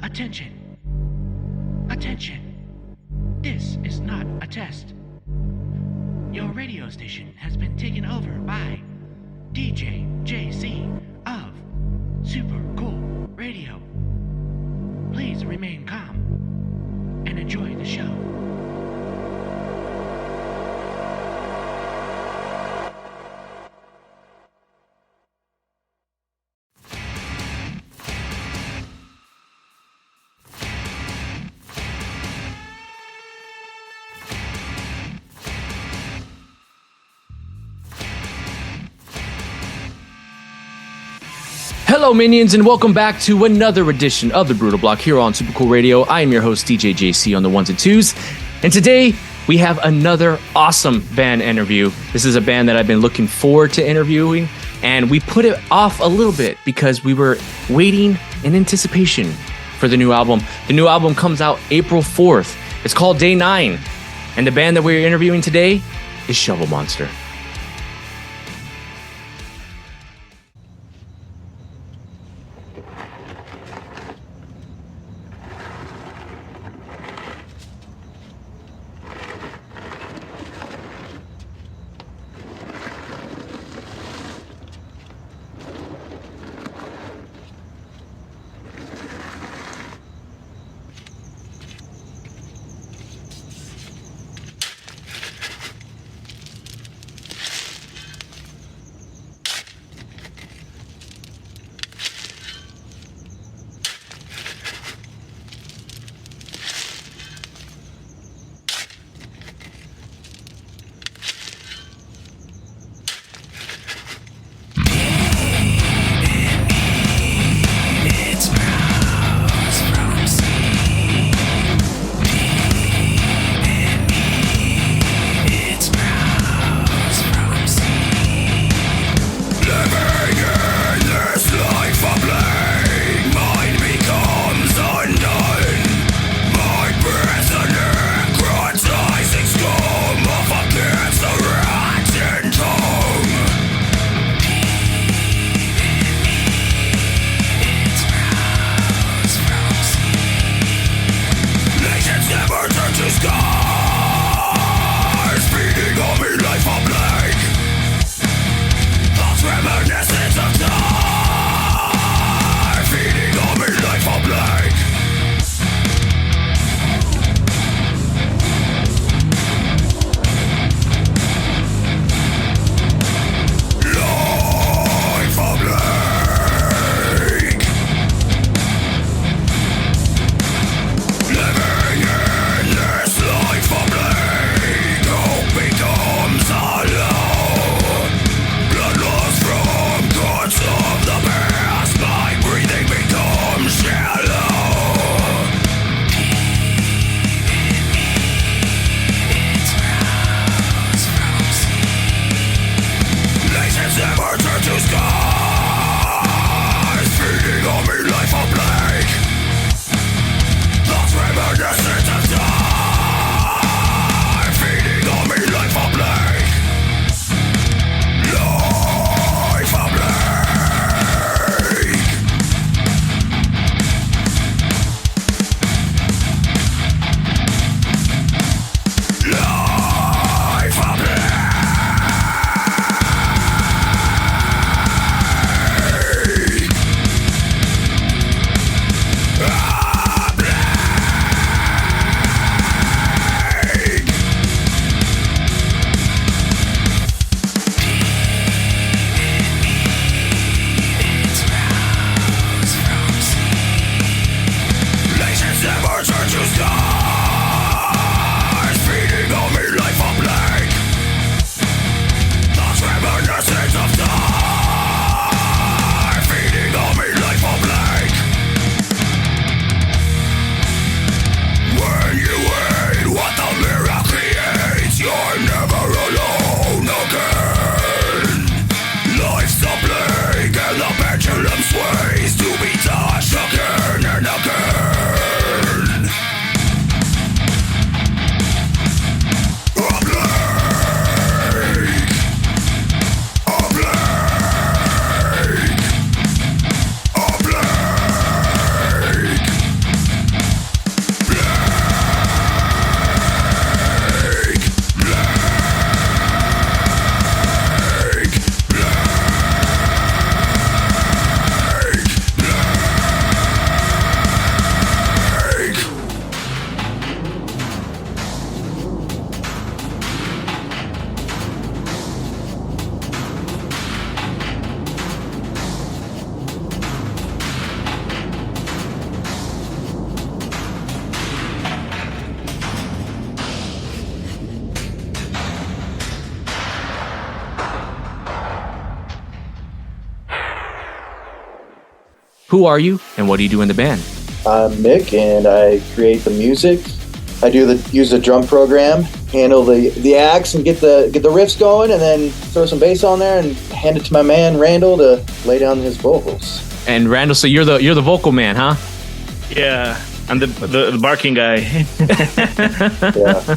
Attention. Attention. This is not a test. Your radio station has been taken over by DJ JC of Super Cool Radio. Please remain calm and enjoy the show. Hello minions, and welcome back to another edition of the Brootal Block here on Super Cool Radio. I am your host DJ JC on the ones and twos, and today we have another awesome band interview. This is a band that I've been looking forward to interviewing, and we put it off a little bit because we were waiting in anticipation for the new album. The new album comes out April 4th. It's called Day 9, and the band that we're interviewing today is Shovel Monster. Who are you, and what do you do in the band? I'm Mick, and I create the music. I use the drum program, handle the axe, and get the riffs going, and then throw some bass on there and hand it to my man Randall to lay down his vocals. And Randall, so you're the vocal man, huh? Yeah, I'm the barking guy. Yeah.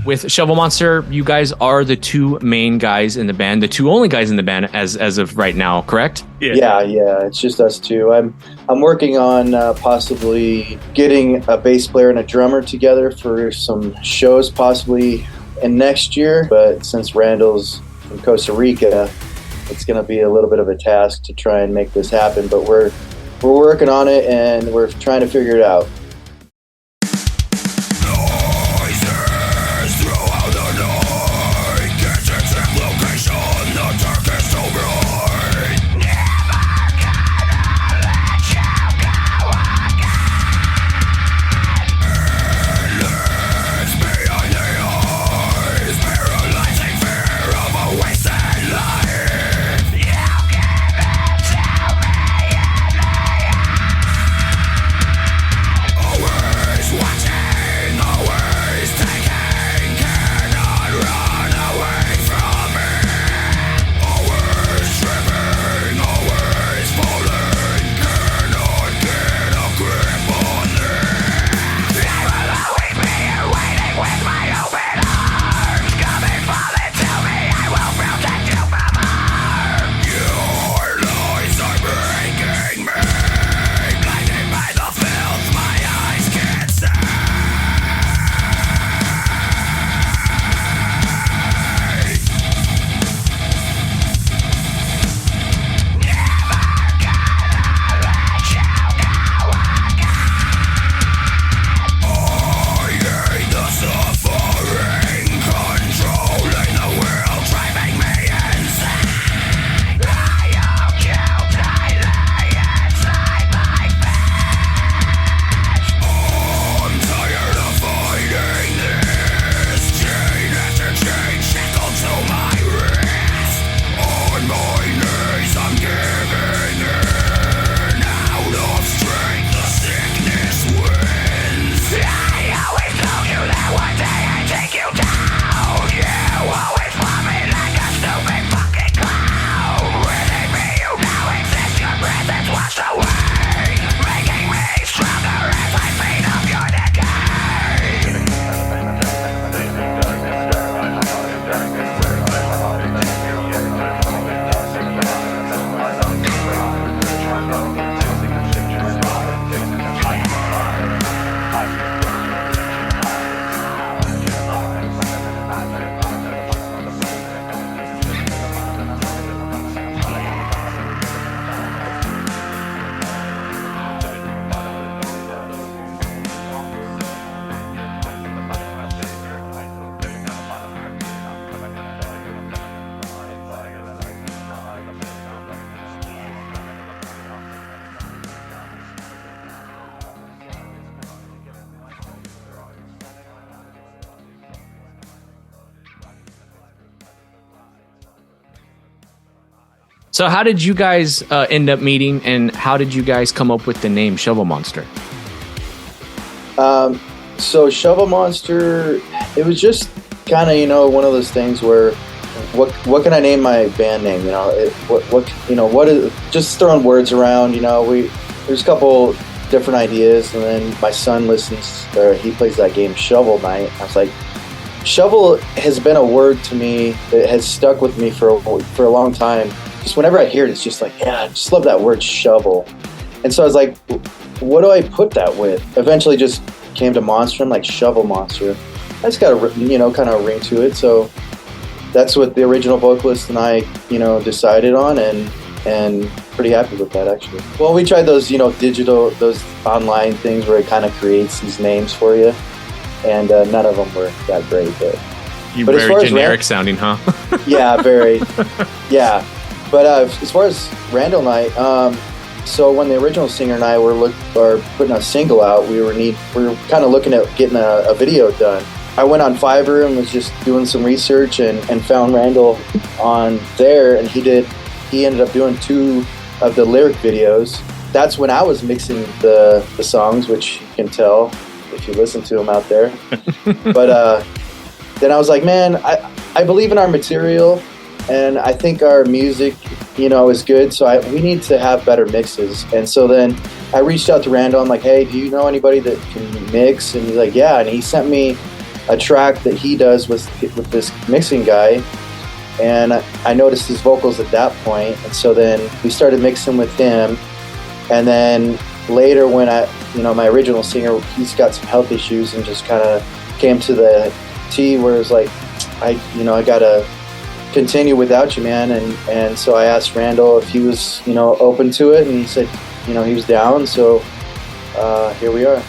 With Shovel Monster, you guys are the two main guys in the band, the two only guys in the band as of right now, correct? Yeah. It's just us two. I'm working on possibly getting a bass player and a drummer together for some shows, possibly in next year. But since Randall's from Costa Rica, it's going to be a little bit of a task to try and make this happen. But we're working on it, and we're trying to figure it out. So how did you guys end up meeting, and how did you guys come up with the name Shovel Monster? So Shovel Monster, it was just kind of, one of those things where what can I name my band name? What is, just throwing words around, there's a couple different ideas, and then my son he plays that game Shovel Knight. I was like, shovel has been a word to me that has stuck with me for a long time. Just whenever I hear it, it's just like, yeah, I just love that word shovel. And so I was like, what do I put that with? Eventually just came to Monster. I'm like, Shovel Monster. That's got a, kind of a ring to it. So that's what the original vocalist and I, decided on, and pretty happy with that, actually. Well, we tried those, those online things where it kind of creates these names for you, and none of them were that great. But very generic sounding, huh? Yeah, very. Yeah. But as far as Randall and I, so when the original singer and I were putting a single out, we were kind of looking at getting a video done. I went on Fiverr and was just doing some research and found Randall on there, and he ended up doing 2 of the lyric videos. That's when I was mixing the songs, which you can tell if you listen to them out there. But then I was like, man, I believe in our material, and I think our music, is good, so we need to have better mixes. And so then I reached out to Randall. I'm like, hey, do you know anybody that can mix? And he's like, yeah. And he sent me a track that he does with this mixing guy, and I noticed his vocals at that point. And so then we started mixing with him. And then later, when my original singer, he's got some health issues, and just kind of came to the T where it was like, I gotta continue without you, man. And so I asked Randall if he was, open to it, and he said, he was down. So here we are.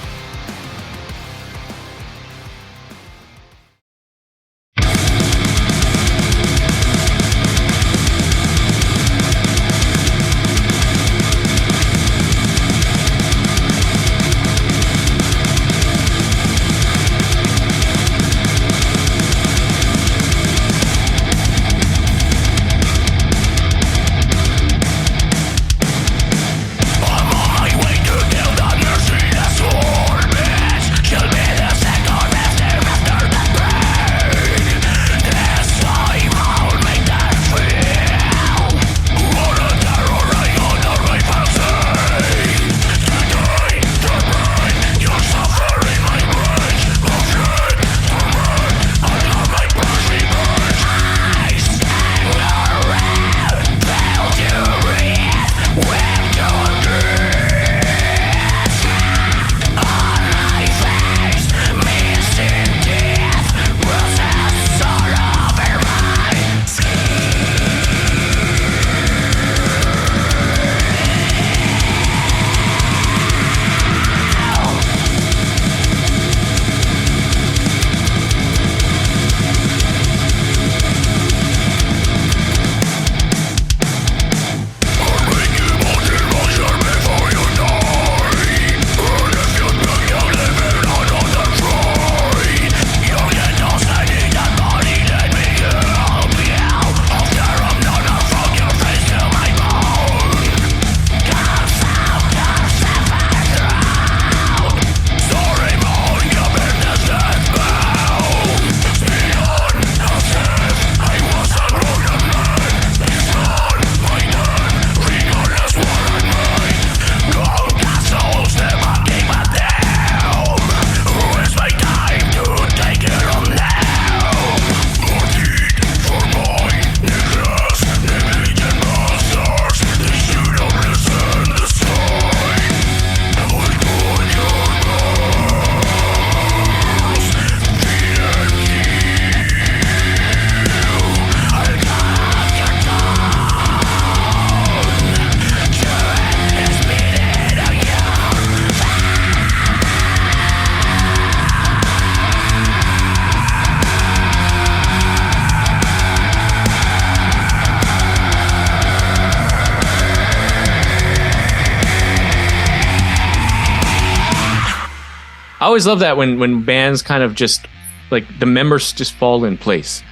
I always love that when bands kind of just like the members just fall in place.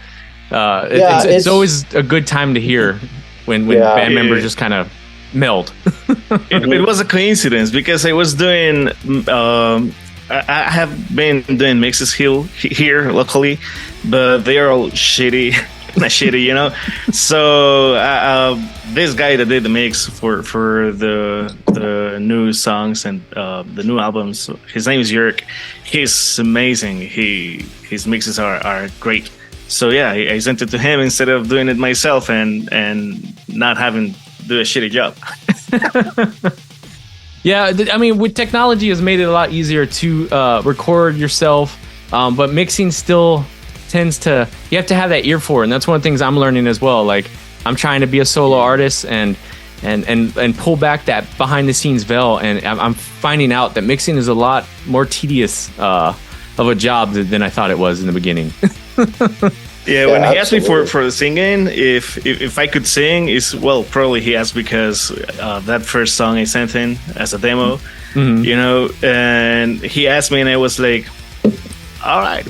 It's always a good time to hear when band members just kind of meld. It was a coincidence because I was doing. I have been doing mixes here locally, but they are all shitty. Not shitty, you know. So this guy that did the mix for the new songs and the new albums, his name is Jörg. He's amazing. His mixes are great. So yeah, I sent it to him instead of doing it myself and not having to do a shitty job. Yeah, I mean, with technology has made it a lot easier to record yourself, but mixing still tends to, you have to have that ear for it, and that's one of the things I'm learning as well. Like, I'm trying to be a solo artist and pull back that behind the scenes veil, and I'm finding out that mixing is a lot more tedious of a job than I thought it was in the beginning. Yeah, when he asked me for the singing, if I could sing, probably he asked because that first song I sent in as a demo, you know, and he asked me, and I was like, all right,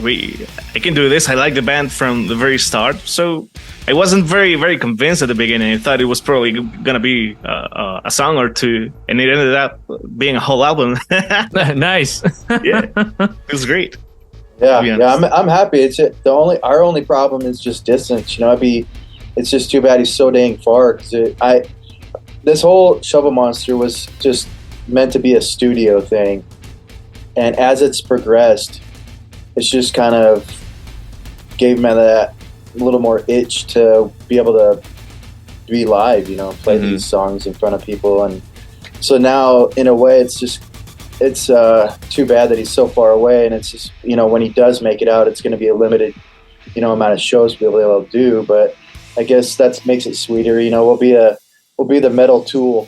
I can do this. I like the band from the very start. So I wasn't very, very convinced at the beginning. I thought it was probably going to be a song or two, and it ended up being a whole album. Nice. Yeah, it was great. Yeah, I'm happy. Our only problem is just distance. You know, it's just too bad he's so dang far. This whole Shovel Monster was just meant to be a studio thing, and as it's progressed, it's just kind of gave me that little more itch to be able to be live. You know, play these songs in front of people, and so now in a way, it's too bad that he's so far away, and it's just, you know, when he does make it out, it's going to be a limited, you know, amount of shows we'll be able to do. But I guess that makes it sweeter. You know, we'll be the metal tool.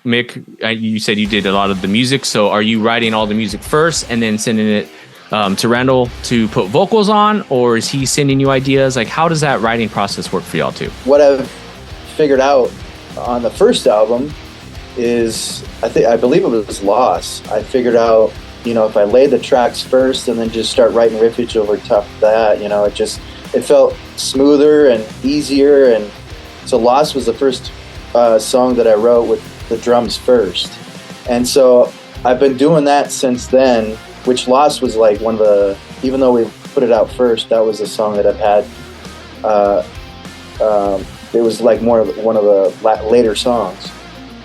Mick, you said you did a lot of the music. So are you writing all the music first and then sending it to Randall to put vocals on, or is he sending you ideas? Like, how does that writing process work for y'all too? What I've figured out on the first album is, I believe it was Loss. I figured out, if I lay the tracks first and then just start writing riffage over top of that, it felt smoother and easier. And so Loss was the first song that I wrote with the drums first. And so I've been doing that since then, which Lost was like one of the, even though we put it out first, that was a song that I've had, it was like one of the later songs.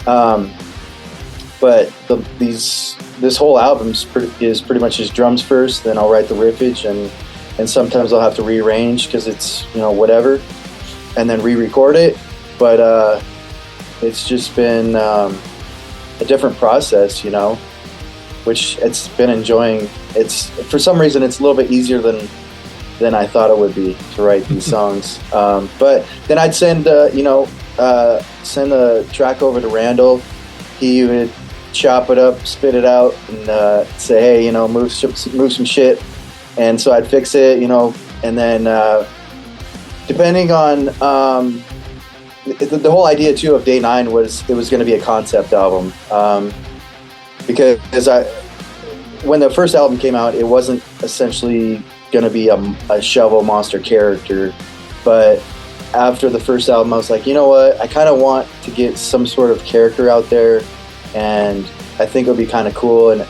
But this whole album is pretty much just drums first, then I'll write the riffage, and sometimes I'll have to rearrange because it's, whatever, and then re-record it. But it's just been a different process, which it's been enjoying. It's, for some reason, it's a little bit easier than I thought it would be to write these songs. But then I'd send send the track over to Randall. He would chop it up, spit it out, and say, hey, move some shit. And so I'd fix it, and then depending on the whole idea too of Day 9 was it was going to be a concept album. Because when the first album came out, it wasn't essentially going to be a Shovel Monster character. But after the first album, I was like, you know what? I kind of want to get some sort of character out there, and I think it would be kind of cool and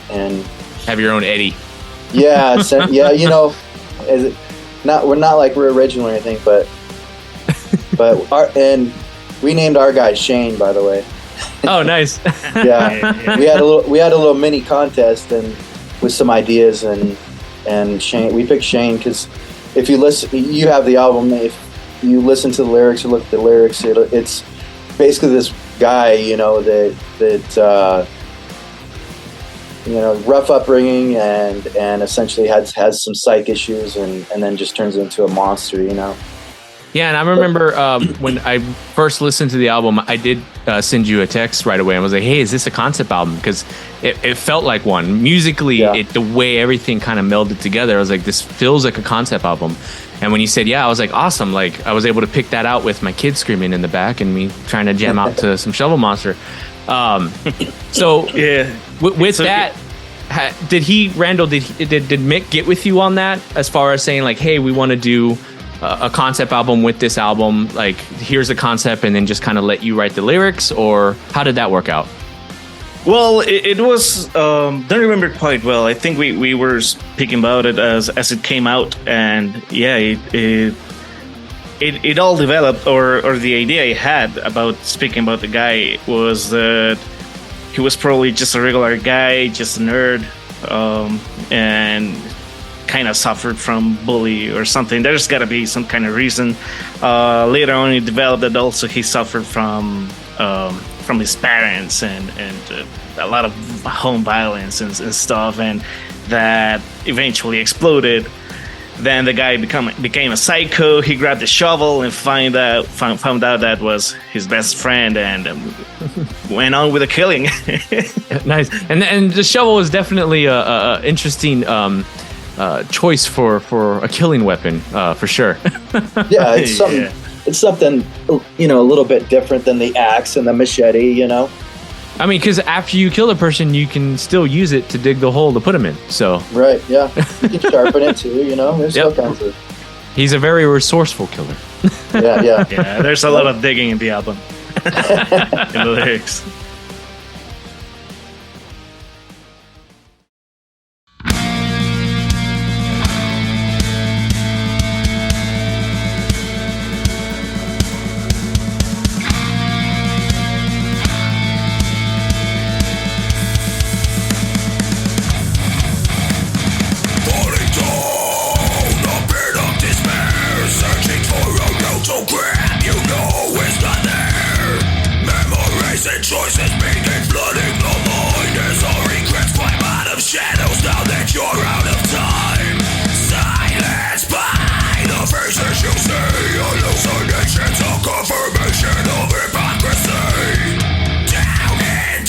have your own Eddie. Yeah, we're not like we're original or anything, but and we named our guy Shane, by the way. Oh, nice. Yeah, we had a little mini contest and with some ideas, and Shane, we picked Shane because if you listen, you have the album. If you listen to the lyrics or look at the lyrics, it's basically this guy, that rough upbringing and essentially has some psych issues and then just turns into a monster, Yeah, and I remember when I first listened to the album, I did send you a text right away and was like, hey, is this a concept album? Because it felt like one. Musically, yeah. The way everything kind of melded together, I was like, this feels like a concept album. And when you said, yeah, I was like, awesome. Like, I was able to pick that out with my kids screaming in the back and me trying to jam out to some Shovel Monster. So yeah, with that, did Mick get with you on that as far as saying like, hey, we want to do a concept album with this album, like here's the concept, and then just kind of let you write the lyrics, or how did that work out? Well, it was don't remember quite well. I think we were speaking about it as it came out, and yeah, it all developed, or the idea I had about speaking about the guy was that he was probably just a regular guy, just a nerd, and kind of suffered from bully or something. There's got to be some kind of reason. Later on, it developed that also he suffered from his parents and a lot of home violence and stuff, and that eventually exploded. Then the guy became a psycho. He grabbed the shovel and found out that was his best friend, and went on with the killing. Nice. And the shovel was definitely a interesting choice for a killing weapon, for sure. Yeah, it's something. Yeah. It's something, a little bit different than the axe and the machete. I mean, because after you kill a person, you can still use it to dig the hole to put him in. So right, yeah, you can sharpen it too. There's all kinds of. He's a very resourceful killer. Yeah. There's a lot of digging in the album, in the lyrics. Confirmation of hypocrisy. Down in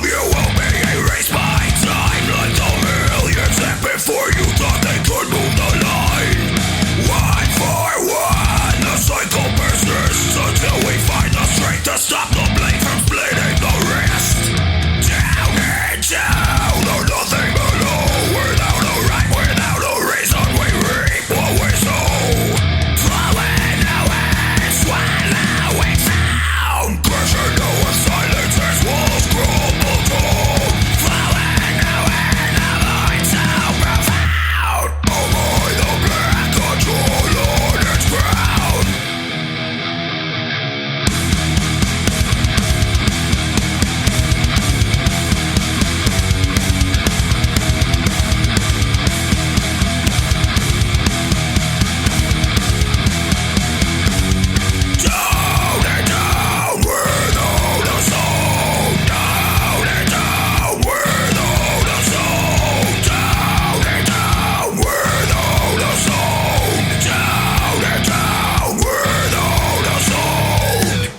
You will be erased by time like the millions that before you thought they could move the line. One for one, the cycle persists until we find the strength to stop the blade from splitting the wrist. Down and down, there's nothing below. Without a rhyme, without a reason, we reap what we sow. Flowing away, swallowing sound, crushing to a silence as walls crumble down. Flowing away, the void so profound. Only the black control on its ground. Down and down without a sound. Down and down without a sound. Down and down without a sound. Down and down without a sound.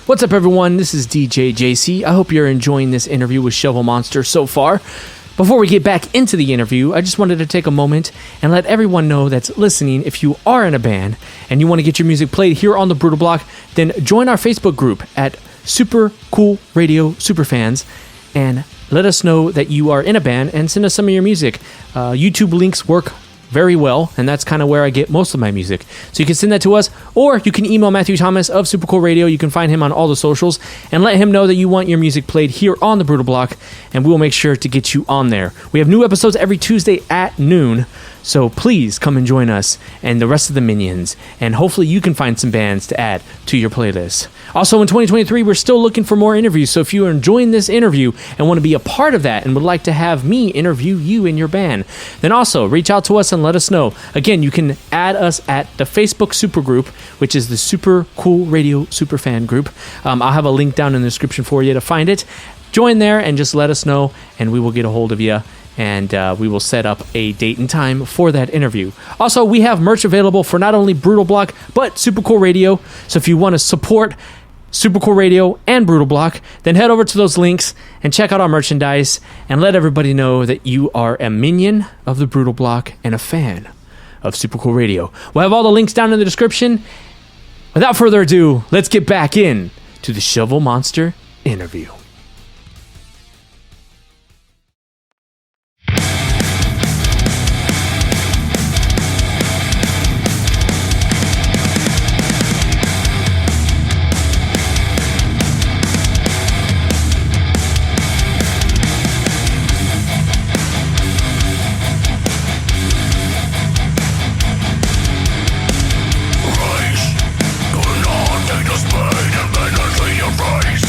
What's up, everyone? This is DJ JC. I hope you're enjoying this interview with Shovel Monster so far. Before we get back into the interview, I just wanted to take a moment and let everyone know that's listening, if you are in a band and you want to get your music played here on the Brootal Block, then join our Facebook group at Super Cool Radio Superfans and let us know that you are in a band and send us some of your music. YouTube links work very well, and that's kind of where I get most of my music. So you can send that to us, or you can email Matthew Thomas of Super Cool Radio. You can find him on all the socials, and let him know that you want your music played here on the Brootal Block, and we will make sure to get you on there. We have new episodes every Tuesday at noon, so please come and join us and the rest of the minions, and hopefully you can find some bands to add to your playlist. Also, in 2023, we're still looking for more interviews, so if you are enjoying this interview and want to be a part of that and would like to have me interview you in your band, then also reach out to us and let us know. Again, you can add us at the Facebook super group, which is the Super Cool Radio Superfan group. I'll have a link down in the description for you to find it. Join there and just let us know, and we will get a hold of you, and we will set up a date and time for that interview. Also, we have merch available for not only Brootal Block, but Super Cool Radio. So if you want to support Super Cool Radio and Brootal Block, then head over to those links and check out our merchandise and let everybody know that you are a minion of the Brootal Block and a fan of Super Cool Radio. We'll have all the links down in the description. Without further ado, let's get back in to the Shovel Monster interview. Rise, do not take the spade and vengeance in your face.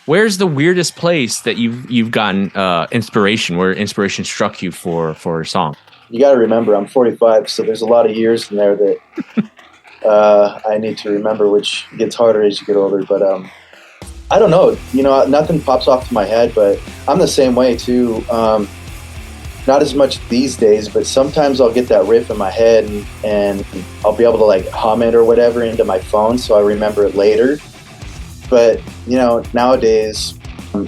Where's the weirdest place that you've gotten inspiration, where inspiration struck you for a song? You got to remember, I'm 45, so there's a lot of years in there that I need to remember, which gets harder as you get older. But I don't know. Nothing pops off to my head, but I'm the same way too. Not as much these days, but sometimes I'll get that riff in my head and I'll be able to like hum it or whatever into my phone so I remember it later. But, nowadays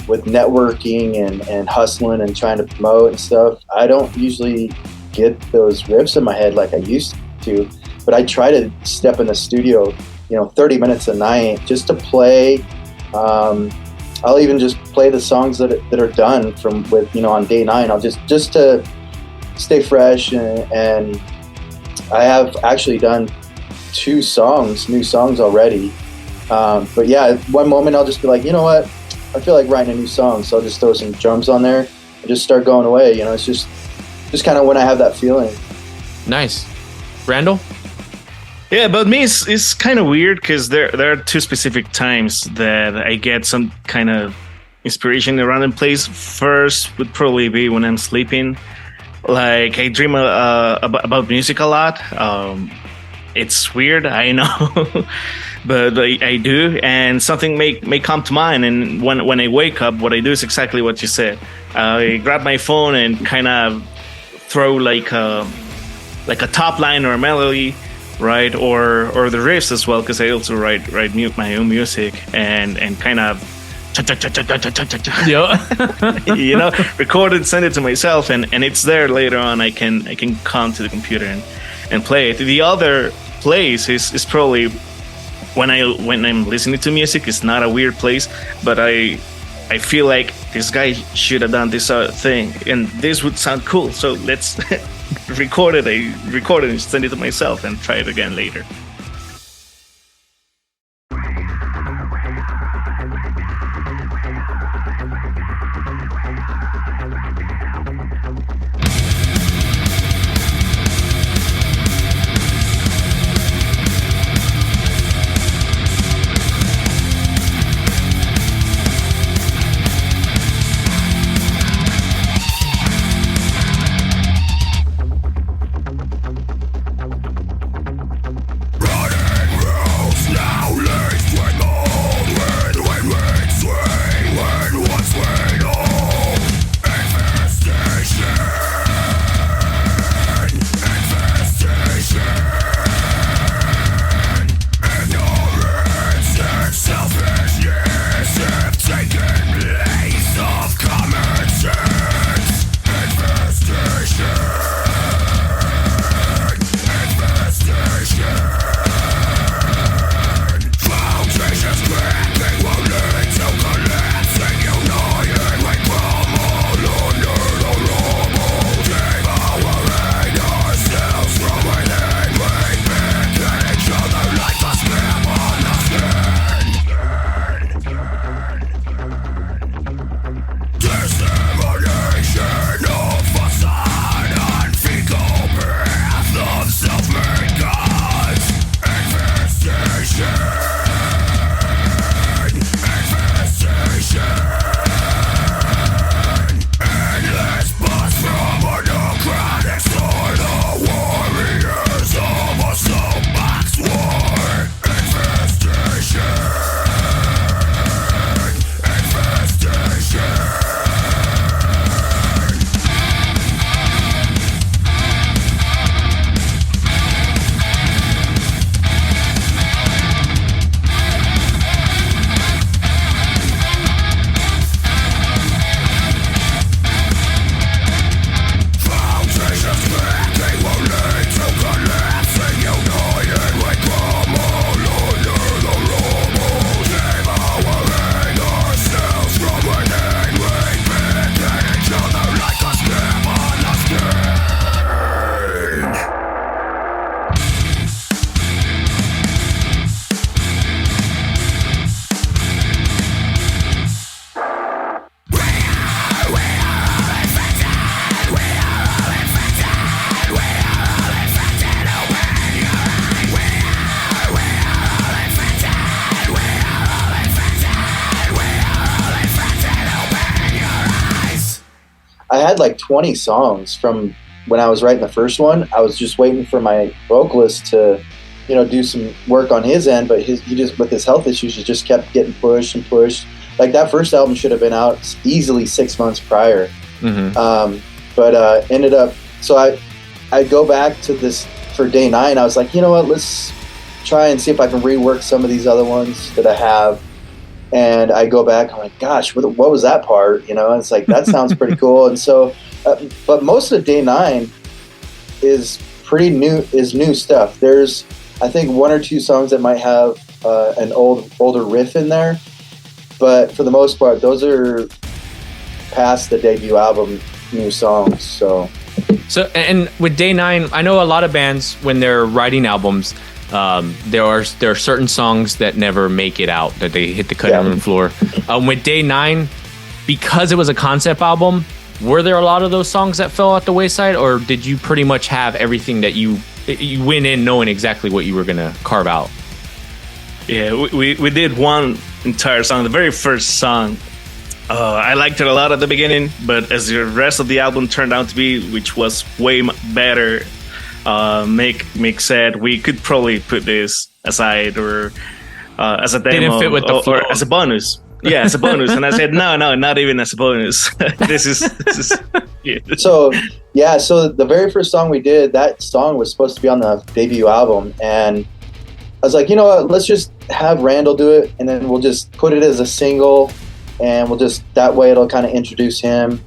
with networking and hustling and trying to promote and stuff, I don't usually get those riffs in my head like I used to. But I try to step in the studio, 30 minutes a night just to play. I'll even just play the songs that are done on day 9. I'll just to stay fresh, and I have actually done 2 new songs already. But yeah, one moment I'll just be like, you know what, I feel like writing a new song, so I'll just throw some drums on there and just start going away. It's just kind of when I have that feeling. Nice. Randall? Yeah, but me, it's kind of weird because there are 2 specific times that I get some kind of inspiration in a random place. First would probably be when I'm sleeping. Like, I dream about music a lot. It's weird, I know, but I do, and something may come to mind. And when I wake up, what I do is exactly what you said. I grab my phone and kind of throw like a top line or a melody, right, or the riffs as well, because I also write my own music and kind of record it, send it to myself, and it's there later on. I can come to the computer and play it. The other place is probably when I'm listening to music. It's not a weird place, but I feel like this guy should have done this thing, and this would sound cool. So let's record it. I record it and send it to myself and try it again later. had like 20 songs from when I was writing the first one. I was just waiting for my vocalist to, do some work on his end, but he just, with his health issues, he just kept getting pushed and pushed. Like that first album should have been out easily 6 months prior. But ended up, so I go back to this for day 9. I was like, you know what, let's try and see if I can rework some of these other ones that I have. And I go back, I'm like, gosh, what was that part? It's like, that sounds pretty cool. And so, but most of day 9 is new stuff. There's, I think, 1 or 2 songs that might have an older riff in there. But for the most part, those are past the debut album new songs. So, and with day 9, I know a lot of bands, when they're writing albums, there are certain songs that never make it out, that they hit the cutting room floor. With day 9, because it was a concept album, were there a lot of those songs that fell at the wayside, or did you pretty much have everything that you went in knowing exactly what you were going to carve out? Yeah, we did one entire song, the very first song. I liked it a lot at the beginning, but as the rest of the album turned out to be, which was way better, Mick said we could probably put this aside or as a demo, didn't fit with the flow. Or as a bonus. Yeah, as a bonus. And I said, no, not even as a bonus. This is yeah. So the very first song we did, that song was supposed to be on the debut album, and I was like, you know what, let's just have Randall do it, and then we'll just put it as a single, and we'll just, that way it'll kind of introduce him.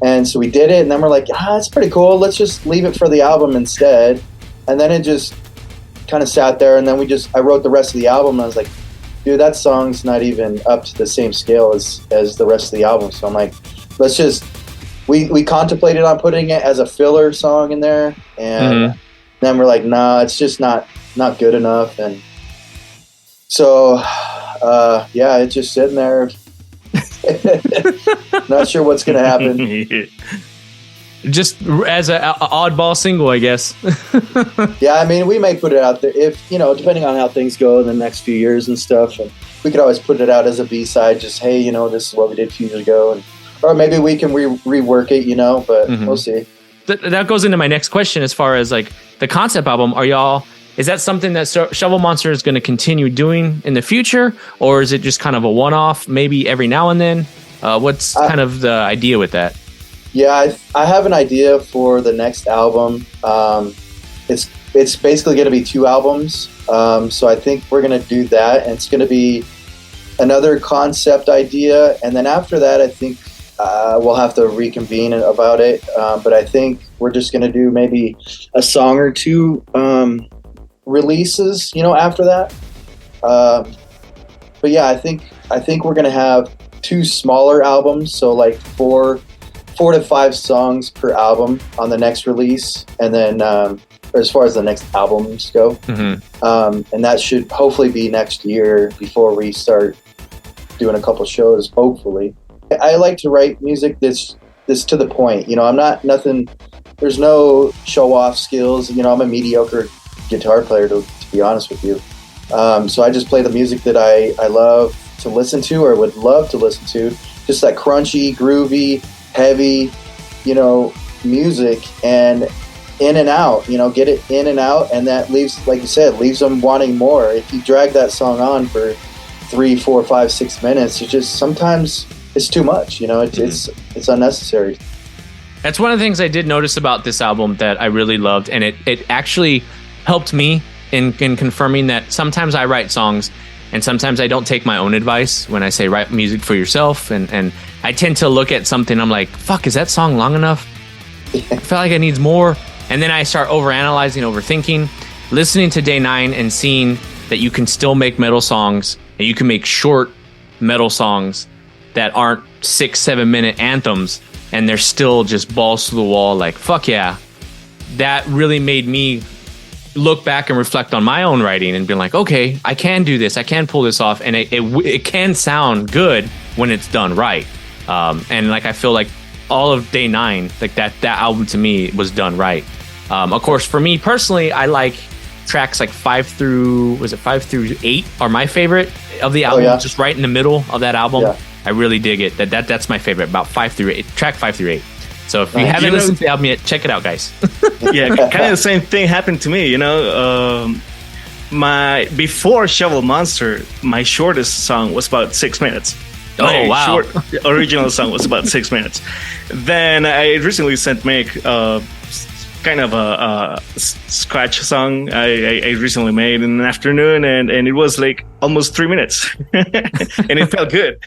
And so we did it, and then we're like, it's pretty cool, let's just leave it for the album instead. And then it just kind of sat there, and then I wrote the rest of the album, and I was like, dude, that song's not even up to the same scale as the rest of the album. So I'm like, let's just, we contemplated on putting it as a filler song in there, and then we're like, nah, it's just not good enough. And so it's just sitting there. Not sure what's gonna happen. Just as an oddball single, I guess. Yeah, I mean, we may put it out there if, depending on how things go in the next few years and stuff, and we could always put it out as a B-side, just, hey, this is what we did a few years ago, or maybe we can rework it, but we'll see. That goes into my next question as far as like the concept album. Is that something that Shovel Monster is going to continue doing in the future, or is it just kind of a one-off, maybe every now and then? What's kind of the idea with that? Yeah, I have an idea for the next album. It's basically going to be 2 albums, so I think we're going to do that, and it's going to be another concept idea, and then after that, I think we'll have to reconvene about it. But I think we're just going to do maybe a song or 2 releases, after that. But yeah, I think we're going to have 2 smaller albums, so like 4 to 5 songs per album on the next release, and then as far as the next albums go, and that should hopefully be next year before we start doing a couple shows, hopefully. I like to write music that's to the point. I'm not nothing. There's no show off skills. I'm a mediocre guitar player, to be honest with you. So I just play the music that I love to listen to, or would love to listen to. Just that crunchy, groovy, heavy, music, and in and out. Get it in and out, and that leaves, like you said, leaves them wanting more. If you drag that song on for 3, 4, 5, 6 minutes, it just sometimes it's too much. It's unnecessary. That's one of the things I did notice about this album that I really loved, and it actually helped me in confirming that sometimes I write songs and sometimes I don't take my own advice when I say write music for yourself, and I tend to look at something, I'm like, fuck, is that song long enough? I feel like it needs more. And then I start overanalyzing, overthinking. Listening to Day 9 and seeing that you can still make metal songs, and you can make short metal songs that aren't 6-7 minute anthems, and they're still just balls to the wall, like, fuck yeah. That really made me look back and reflect on my own writing and be like, okay, I can do this, I can pull this off, and it can sound good when it's done right. And like, I feel like all of Day 9, like that album to me was done right. Of course, for me personally, I like tracks like 5 through 8 are my favorite of the album. Just right in the middle of that album. I really dig it. That's my favorite, about 5 through 8, track 5 through 8. So if you haven't listened to the album yet, check it out, guys. Yeah, kind of the same thing happened to me. My before Shovel Monster, my shortest song was about 6 minutes. Oh, wow. Original song was about 6 minutes. Then I recently sent Mick kind of a scratch song I recently made in an afternoon, and it was like almost 3 minutes. And it felt good.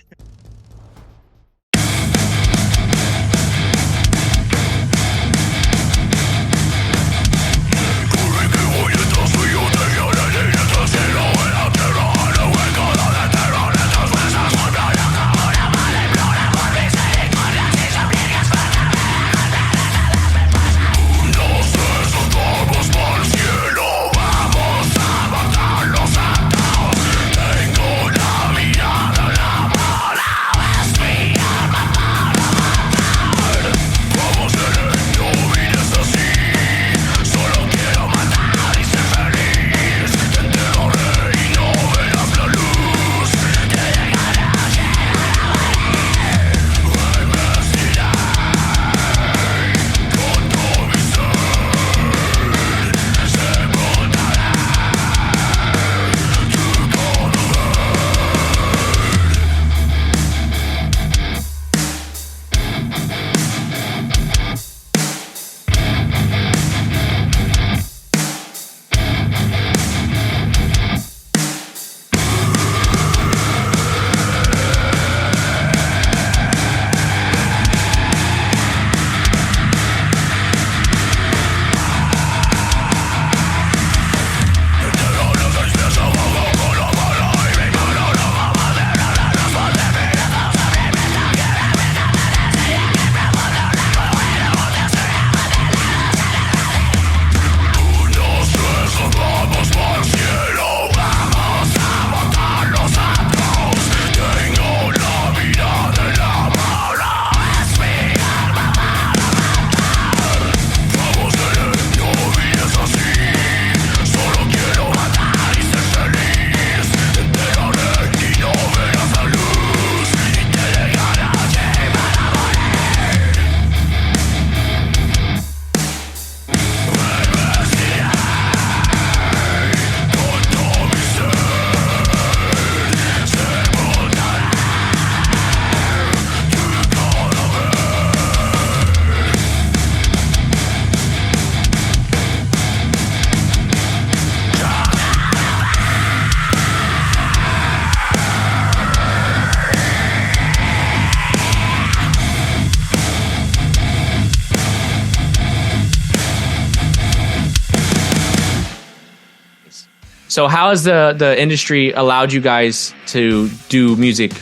So how has the industry allowed you guys to do music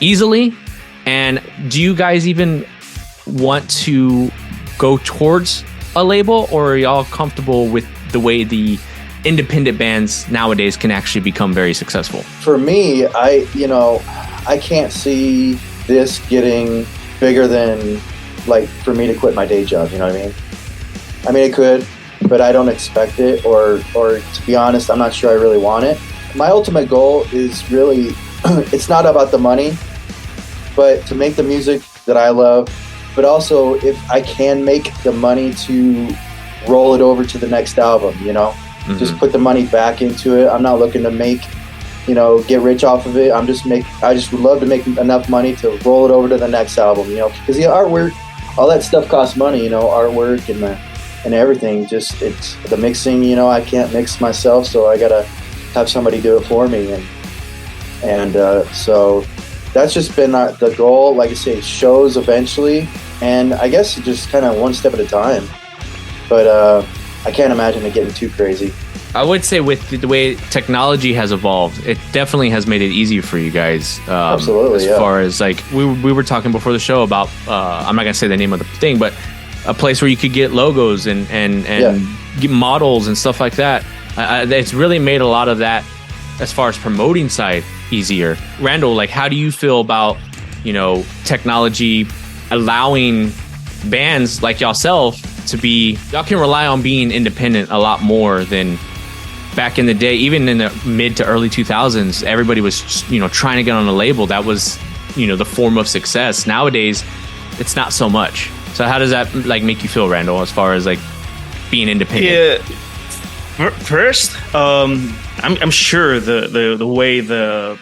easily? And do you guys even want to go towards a label, or are y'all comfortable with the way the independent bands nowadays can actually become very successful? For me, I can't see this getting bigger than, like, for me to quit my day job, you know what I mean? I mean, it could, but I don't expect it, or to be honest, I'm not sure I really want it. My ultimate goal is really, it's not about the money, but to make the music that I love, but also if I can make the money to roll it over to the next album, you know? Mm-hmm. Just put the money back into it. I'm not looking to make, get rich off of it. I just would love to make enough money to roll it over to the next album, because the artwork, all that stuff costs money, artwork and everything. Just, it's the mixing, I can't mix myself, so I gotta have somebody do it for me, and so that's just been the goal. Like I say, shows eventually, and I guess just kind of one step at a time, but I can't imagine it getting too crazy. I would say with the way technology has evolved, it definitely has made it easier for you guys. Absolutely, as far as, like, we were talking before the show about, I'm not gonna say the name of the thing, but a place where you could get logos and get models and stuff like that. It's really made a lot of that, as far as promoting side, easier. Randall, like, how do you feel about, technology allowing bands like yourself to be, y'all can rely on being independent a lot more than back in the day? Even in the mid to early 2000s, everybody was, trying to get on a label. That was, the form of success. Nowadays, it's not so much. So how does that like make you feel, Randall, as far as like being independent? Yeah. First, I'm sure the way the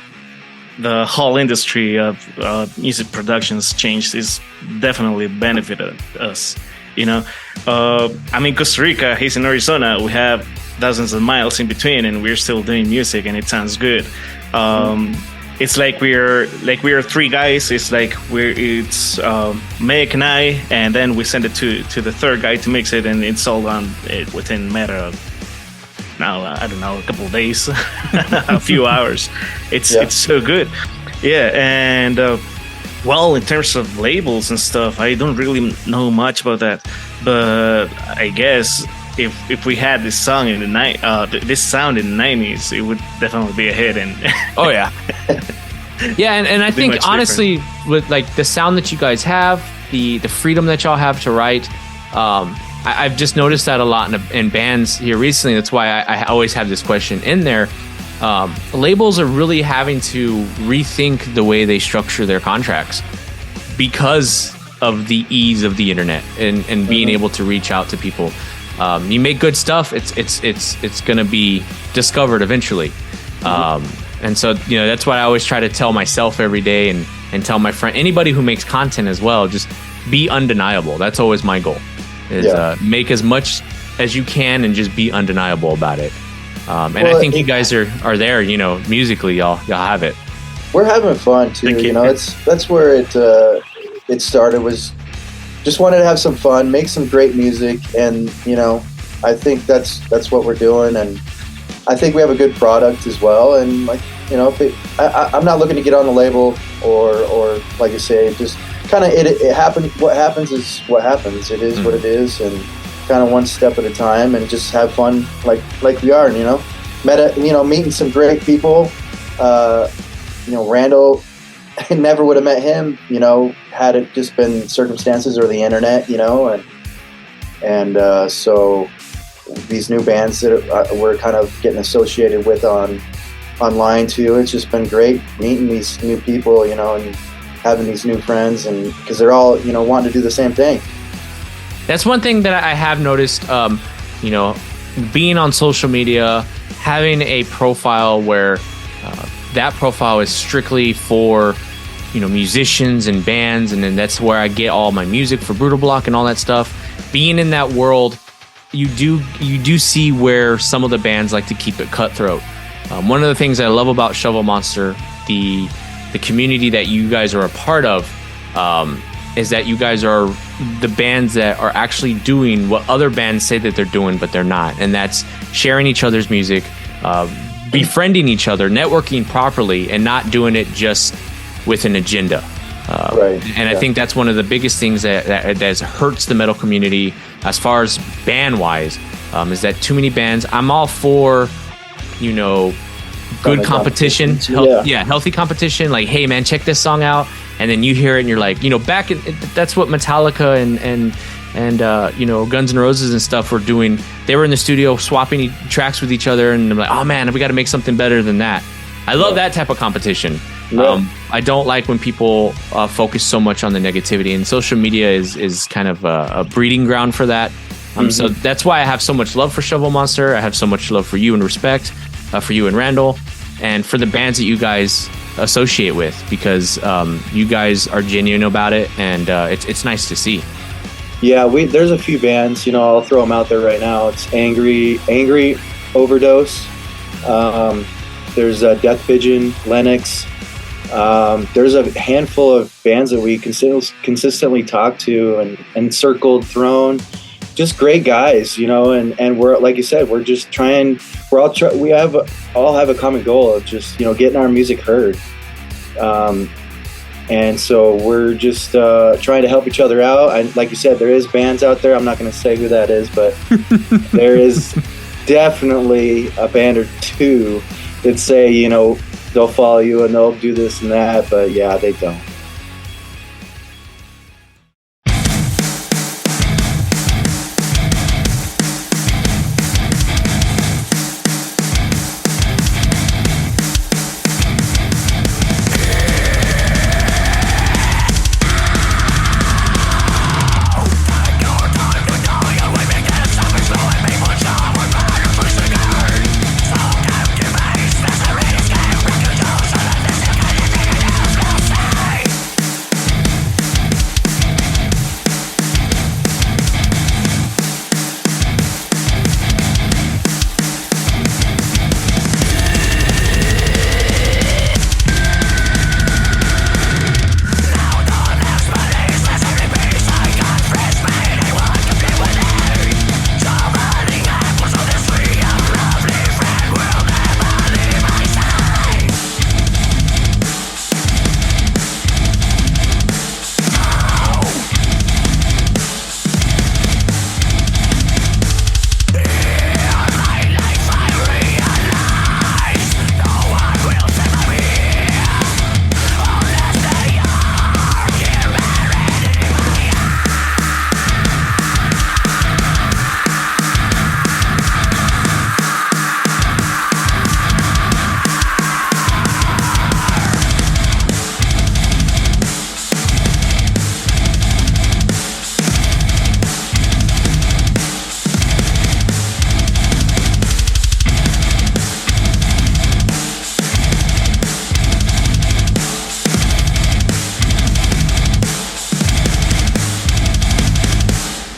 whole industry of music productions changed is definitely benefited us. I'm in Costa Rica, he's in Arizona. We have dozens of miles in between, and we're still doing music, and it sounds good. It's like we're three guys. It's like it's Meg and I, and then we send it to the third guy to mix it, and it's all done within a matter of I don't know, a couple of days, a few hours. It's so good. Yeah, and in terms of labels and stuff, I don't really know much about that, but I guess if we had this song in the this sound in the 90s, it would definitely be a hit. And oh yeah. Yeah, and I think honestly, with like the sound that you guys have, the freedom that y'all have to write, I've just noticed that a lot in bands here recently. That's why I always have this question in there. Labels are really having to rethink the way they structure their contracts because of the ease of the internet and being able to reach out to people. You make good stuff, it's going to be discovered eventually. And so, that's what I always try to tell myself every day and tell my friend, anybody who makes content as well, just be undeniable. That's always my goal, is make as much as you can and just be undeniable about it. And I think you guys are there, musically, y'all have it. We're having fun too. That's where it started, was just wanted to have some fun, make some great music. And, I think that's what we're doing. And I think we have a good product as well. And I'm not looking to get on the label or like I say, just kind of it happens. What happens is what happens. It is what it is, and kind of one step at a time, and just have fun like we are. Meeting some great people. Randall, I never would have met him. Had it just been circumstances or the internet. And so these new bands that we're kind of getting associated with online too. It's just been great meeting these new people, and having these new friends, and because they're all, wanting to do the same thing. That's one thing that I have noticed, being on social media, having a profile where that profile is strictly for, musicians and bands, and then that's where I get all my music for Brootal Block and all that stuff. Being in that world, you do see where some of the bands like to keep it cutthroat. One of the things I love about Shovel Monster, the community that you guys are a part of, is that you guys are the bands that are actually doing what other bands say that they're doing, but they're not. And that's sharing each other's music, befriending each other, networking properly, and not doing it just with an agenda. Right. And I think that's one of the biggest things that hurts the metal community as far as band-wise, is that too many bands. I'm all for, good competition. Healthy competition. Like, hey, man, check this song out. And then you hear it and you're like, that's what Metallica and Guns N' Roses and stuff were doing. They were in the studio swapping tracks with each other, and I'm like, oh man, we got to make something better than that. I love that type of competition. I don't like when people focus so much on the negativity, and social media is kind of a breeding ground for that. So that's why I have so much love for Shovel Monster. I have so much love for you and respect for you and Randall, and for the bands that you guys associate with, because you guys are genuine about it, and it's nice to see. Yeah, there's a few bands, I'll throw them out there right now. It's Angry Overdose. There's Death Pigeon, Lennox. There's a handful of bands that we consistently talk to, and Circled Throne. Just great guys, and we're, like you said, we're just trying. We all have a common goal of just getting our music heard. And so we're just trying to help each other out. And like you said, there is bands out there. I'm not going to say who that is, but there is definitely a band or two that say, they'll follow you and they'll do this and that. But yeah, they don't.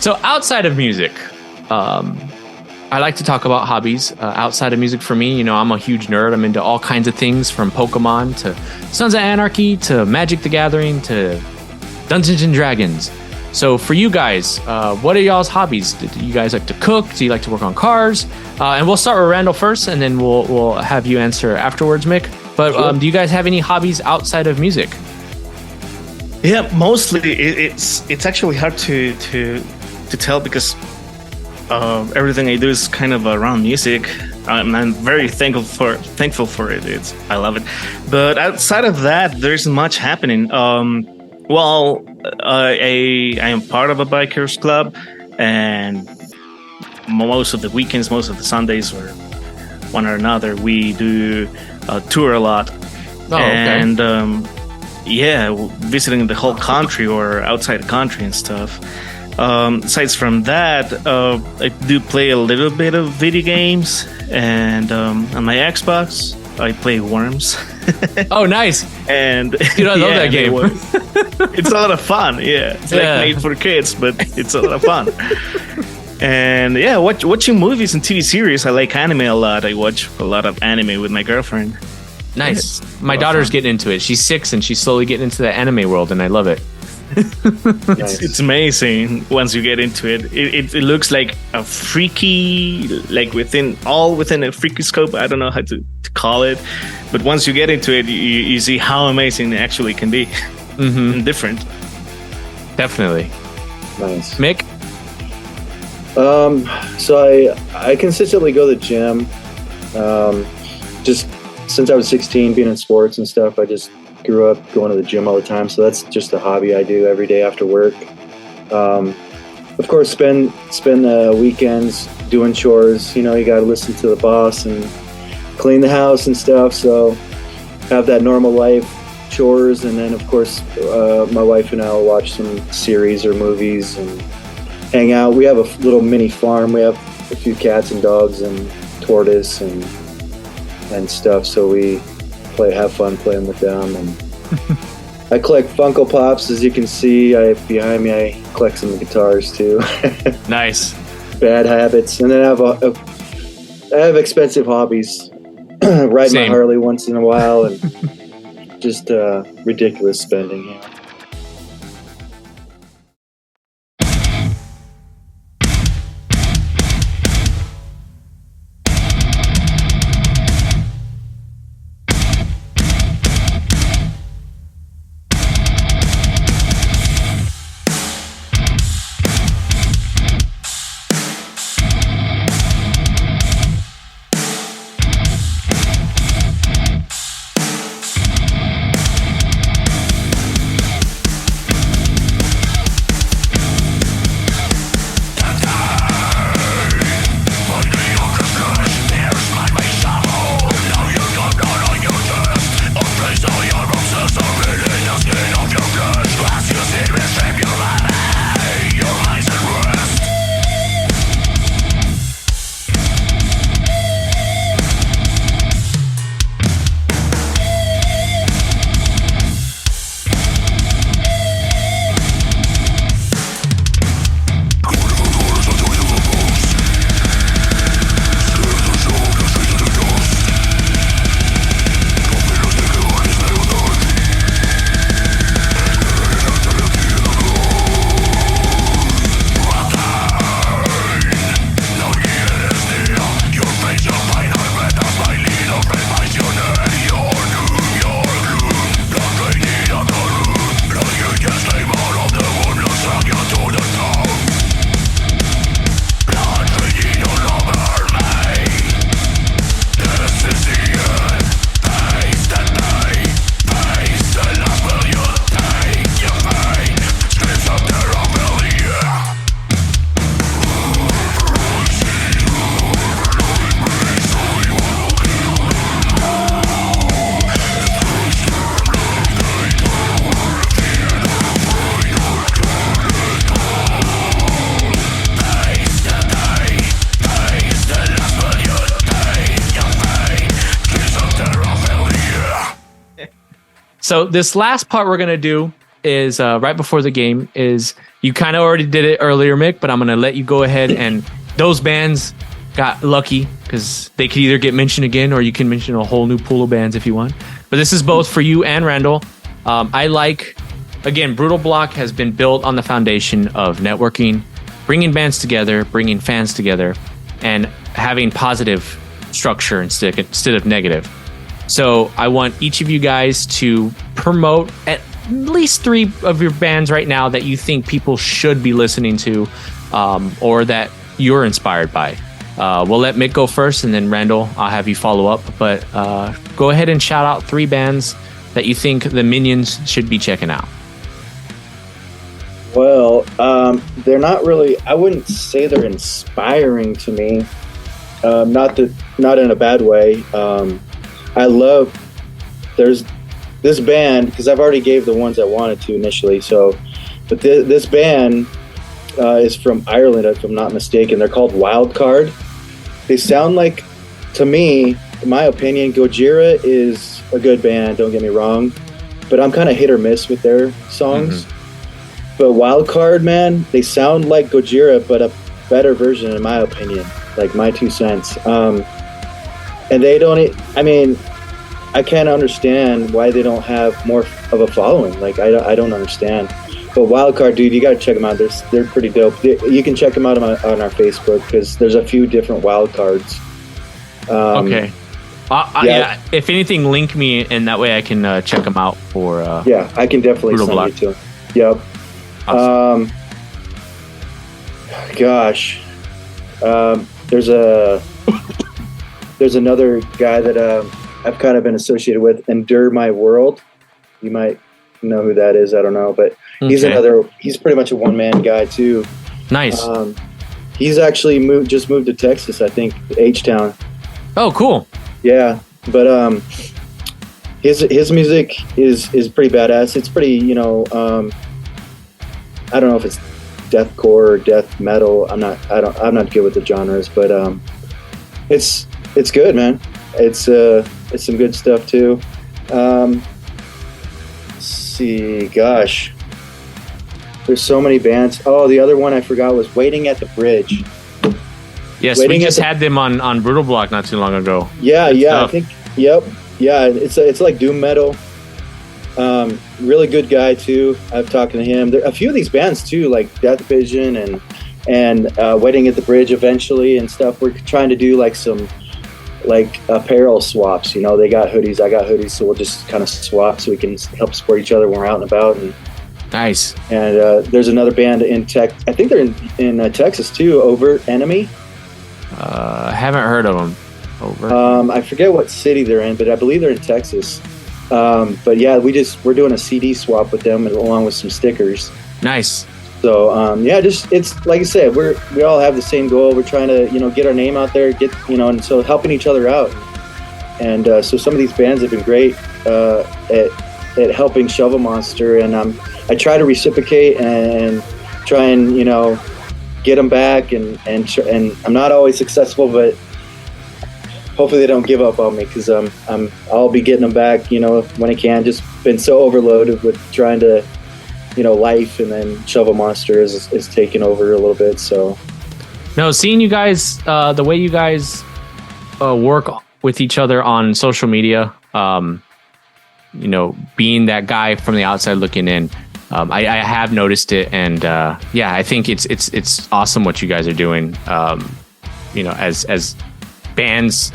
So outside of music, I like to talk about hobbies outside of music. For me, you know, I'm a huge nerd. I'm into all kinds of things, from Pokemon to Sons of Anarchy to Magic the Gathering to Dungeons and Dragons. So for you guys, what are y'all's hobbies? Do you guys like to cook? Do you like to work on cars? And we'll start with Randall first, and then we'll have you answer afterwards, Mick. But Sure. Do you guys have any hobbies outside of music? Yeah, mostly it's actually hard to tell because everything I do is kind of around music. I'm very thankful for it. I love it. But outside of that, there isn't much happening. Well, I am part of a bikers club, and most of the weekends, most of the Sundays, or one or another, we do tour a lot. Oh, okay. And visiting the whole country or outside the country and stuff. Aside from that, I do play a little bit of video games, and on my Xbox, I play Worms. Oh, nice. And Dude, I love that game. It's a lot of fun. Yeah, it's like made for kids, but it's a lot of fun. And yeah, watching movies and TV series. I like anime a lot. I watch a lot of anime with my girlfriend. Nice. My daughter's getting into it. She's 6 and she's slowly getting into the anime world, and I love it. It's amazing once you get into it. It looks like a freaky, like within a freaky scope. I don't know how to call it, but once you get into it, you see how amazing it actually can be. And different. Definitely. Nice. Mick? So I consistently go to the gym. Just since I was 16, being in sports and stuff, I just grew up going to the gym all the time. So that's just a hobby I do every day after work. Of course, spend weekends doing chores. You know, you got to listen to the boss and clean the house and stuff. So have that normal life, chores, and then of course my wife and I will watch some series or movies and hang out. We have a little mini farm. We have a few cats and dogs and tortoise and stuff. So we have fun playing with them. And I collect Funko Pops, as you can see. Behind me, I collect some guitars too. Nice. Bad habits. And then I have expensive hobbies. Ride my Harley once in a while, and just ridiculous spending. Yeah. So this last part we're going to do is right before the game is you kind of already did it earlier, Mick, but I'm going to let you go ahead, and those bands got lucky because they could either get mentioned again or you can mention a whole new pool of bands if you want. But this is both for you and Randall. Again, Brootal Block has been built on the foundation of networking, bringing bands together, bringing fans together, and having positive structure instead of negative. So I want each of you guys to promote at least 3 of your bands right now that you think people should be listening to, or that you're inspired by. We'll let Mick go first, and then Randall, I'll have you follow up. But go ahead and shout out 3 bands that you think the Minions should be checking out. Well, they're not really. I wouldn't say they're inspiring to me. Not in a bad way. I love. There's this band because I've already gave the ones I wanted to initially. But this band is from Ireland, if I'm not mistaken. They're called Wildcard. They sound like, to me, in my opinion, Gojira is a good band. Don't get me wrong, but I'm kind of hit or miss with their songs. Mm-hmm. But Wildcard, man, they sound like Gojira, but a better version, in my opinion. Like my 2 cents. And they don't. I mean, I can't understand why they don't have more of a following. Like I don't understand. But Wildcard, dude, you got to check them out. They're pretty dope. You can check them out on our Facebook because there's a few different Wildcards. Okay. Yeah. If anything, link me, and that way I can check them out for. Yeah, I can definitely Brootal send Block. you to them. Yep. Awesome. Gosh, there's another guy that I've kind of been associated with, Endure My World. You might know who that is. I don't know, but he's pretty much a one-man guy too. Nice. He's actually moved to Texas, I think, H-Town. Oh, cool. Yeah, but his music is pretty badass. It's pretty, I don't know if it's deathcore or death metal. I'm not good with the genres, but it's good, man. It's some good stuff too. Let's see, gosh, there's so many bands. Oh, the other one I forgot was Waiting at the Bridge. Yes, we just had them on Brootal Block not too long ago. Yeah, I think. Yep. Yeah, it's like doom metal. Really good guy too. I've talked to him. There a few of these bands too, like Death Vision and Waiting at the Bridge eventually and stuff. We're trying to do like some apparel swaps. They got hoodies, I got hoodies, so we'll just kind of swap so we can help support each other when we're out and about. And nice. And there's another band I think they're in Texas too. Overt Enemy. Haven't heard of them. Overt. I forget what city they're in, but I believe they're in Texas. But yeah, we're doing a CD swap with them along with some stickers. Nice. So it's like I said, we all have the same goal. We're trying to get our name out there, and so helping each other out. And so some of these bands have been great at helping Shovel Monster, and I try to reciprocate and try and get them back, and I'm not always successful, but hopefully they don't give up on me because I'll be getting them back when I can. Just been so overloaded with trying to life, and then Shovel Monster is taking over a little bit. So no, seeing you guys the way you guys work with each other on social media, being that guy from the outside looking in, I have noticed it, and I think it's awesome what you guys are doing. As bands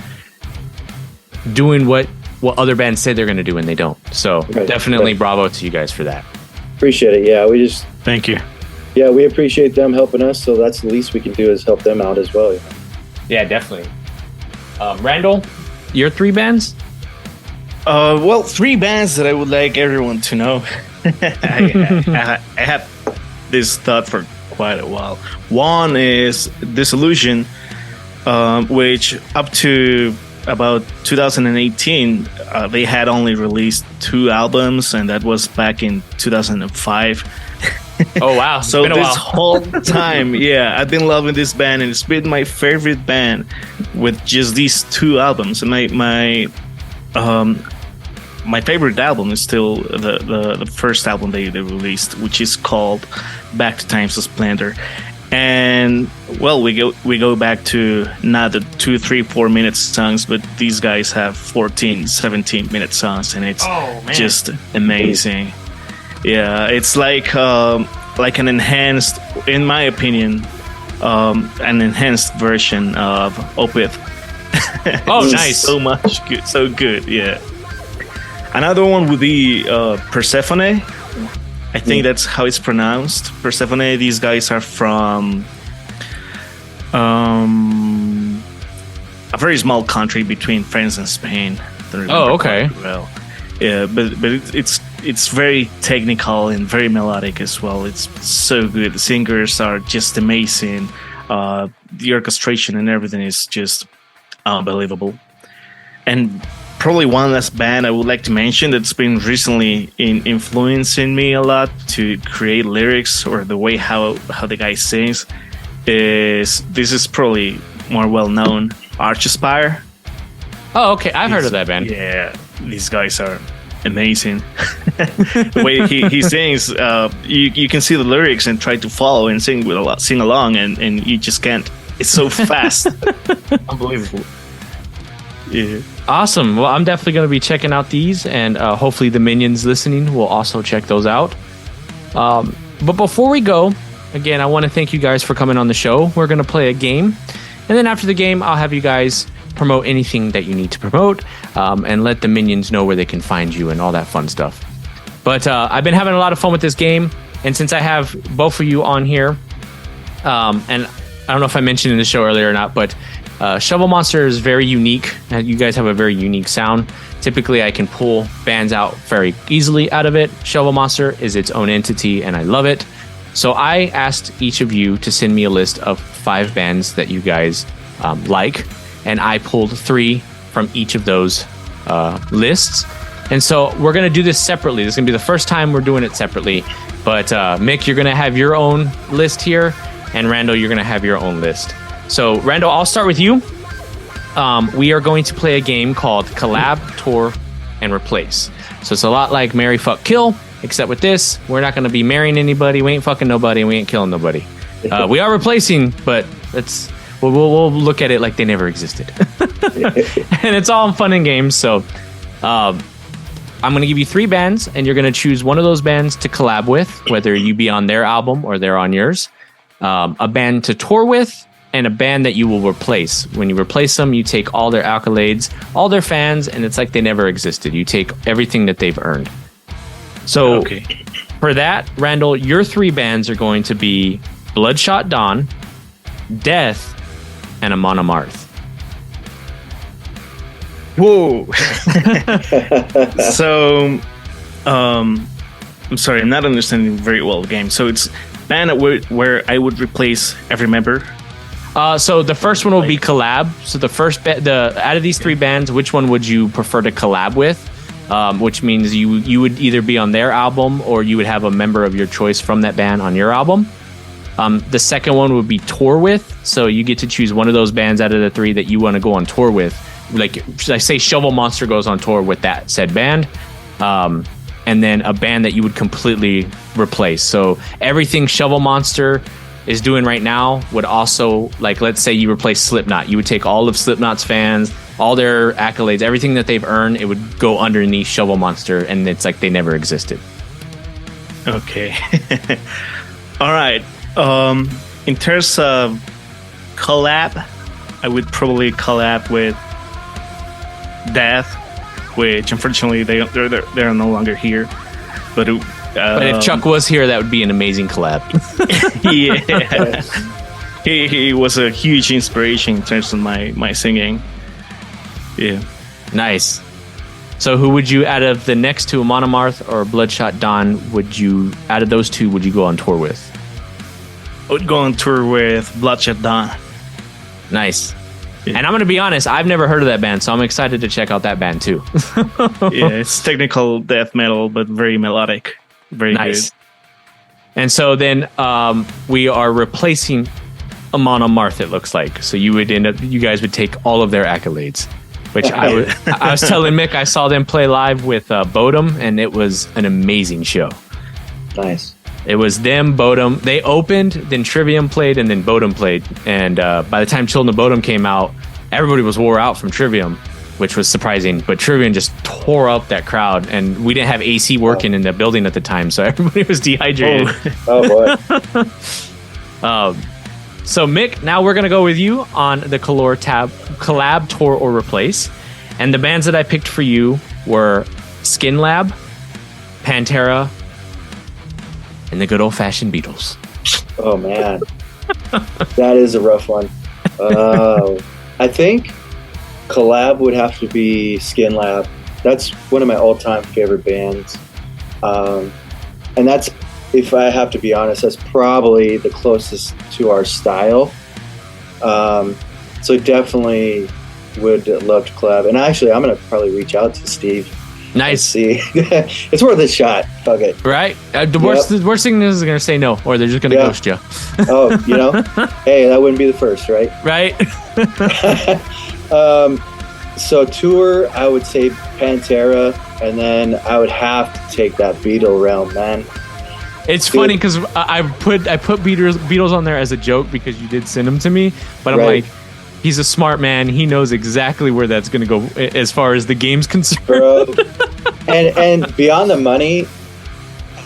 doing what other bands say they're going to do and they don't. So definitely bravo to you guys for that. Appreciate it. Yeah, thank you. Yeah, we appreciate them helping us, so that's the least we can do is help them out as well. Yeah, definitely. Randall, your 3 bands? Well, 3 bands that I would like everyone to know. I had this thought for quite a while. One is Disillusion, which up to about 2018, they had only released 2 albums, and that was back in 2005. Oh wow! So this whole time, I've been loving this band, and it's been my favorite band with just these 2 albums. And my my favorite album is still the first album they released, which is called Back to Times of Splendor. And well, we go back to not the 2, 3, 4 minute songs, but these guys have 14, 17-minute songs, and it's just amazing. Yeah, it's like an enhanced, in my opinion, an enhanced version of Opeth. Oh, nice! So good. Yeah. Another one would be Persephone. I think that's how it's pronounced. Persephone. These guys are from a very small country between France and Spain. Oh, okay. Well, yeah, but it's very technical and very melodic as well. It's so good. The singers are just amazing. The orchestration and everything is just unbelievable. And probably one last band I would like to mention that's been recently influencing me a lot to create lyrics or the way how the guy sings is probably more well known, Archespire. Oh, okay, I've heard of that band. Yeah, these guys are amazing. The way he sings, you can see the lyrics and try to follow and sing along, and you just can't. It's so fast. Unbelievable. Yeah. Awesome. Well, I'm definitely going to be checking out these, and hopefully the minions listening will also check those out. But before we go, again, I want to thank you guys for coming on the show. We're going to play a game, and then after the game, I'll have you guys promote anything that you need to promote, and let the minions know where they can find you and all that fun stuff. But I've been having a lot of fun with this game, and since I have both of you on here, and I don't know if I mentioned in the show earlier or not, but Shovel Monster is very unique. You guys have a very unique sound. Typically, I can pull bands out very easily out of it. Shovel Monster is its own entity, and I love it. So I asked each of you to send me a list of 5 bands that you guys like, and I pulled 3 from each of those lists. And so we're going to do this separately. This is going to be the first time we're doing it separately. But Mick, you're going to have your own list here, and Randall, you're going to have your own list. So, Randall, I'll start with you. We are going to play a game called Collab, Tour, and Replace. So it's a lot like Marry, Fuck, Kill, except with this, we're not going to be marrying anybody, we ain't fucking nobody, and we ain't killing nobody. We are replacing, but we'll look at it like they never existed. And it's all fun and games. So I'm going to give you 3 bands, and you're going to choose one of those bands to collab with, whether you be on their album or they're on yours. A band to tour with, and a band that you will replace. When you replace them, you take all their accolades, all their fans, and it's like they never existed. You take everything that they've earned. So for that, Randall, your 3 bands are going to be Bloodshot Dawn, Death, and Amon Amarth. Whoa. So, I'm sorry, I'm not understanding very well the game. So it's band where I would replace every member. So the first one will be collab. So the first out of these 3 bands, which one would you prefer to collab with? Which means you would either be on their album or you would have a member of your choice from that band on your album. The second one would be tour with. So you get to choose one of those bands out of the 3 that you want to go on tour with. Like, I say Shovel Monster goes on tour with that said band. And then a band that you would completely replace. So everything Shovel Monster is doing right now would also, like, let's say you replace Slipknot. You would take all of Slipknot's fans, all their accolades, everything that they've earned, it would go underneath Shovel Monster, and it's like they never existed. Okay. All right. In terms of collab, I would probably collab with Death, which unfortunately they're no longer here. But if Chuck was here, that would be an amazing collab. Yeah. He was a huge inspiration in terms of my singing. Yeah. Nice. So who would you, out of the next 2, Amon Amarth or Bloodshot Dawn, out of those 2, would you go on tour with? I would go on tour with Bloodshot Dawn. Nice. Yeah. And I'm going to be honest, I've never heard of that band, so I'm excited to check out that band too. Yeah, it's technical death metal, but very melodic. Very nice. Good. And so then we are replacing Amon Amarth, it looks like. So you guys would take all of their accolades. which I was telling Mick I saw them play live with Bodum, and it was an amazing show. Nice. It was them, Bodum. They opened, then Trivium played, and then Bodum played. And by the time Children of Bodum came out, everybody was wore out from Trivium, which was surprising. But Trivium just tore up that crowd, and we didn't have AC working in the building at the time, so everybody was dehydrated. Oh boy. So Mick, now we're going to go with you on the collab, tour, or replace. And the bands that I picked for you were Skin Lab, Pantera, and the good old-fashioned Beatles. Oh, man. That is a rough one. I think collab would have to be Skin Lab. That's one of my all-time favorite bands. And that's, if I have to be honest, that's probably the closest to our style. So definitely would love to collab. And actually, I'm going to probably reach out to Steve. Nice. See. It's worth a shot. Fuck it. Right? The worst thing is they're going to say no, or they're just going to ghost you. Oh, hey, that wouldn't be the first, right? Right? So tour, I would say Pantera, and then I would have to take that Beatle realm, man. It's funny because I put Beatles on there as a joke because you did send them to me, but I'm like, he's a smart man. He knows exactly where that's going to go as far as the game's concerned. Bro. And beyond the money,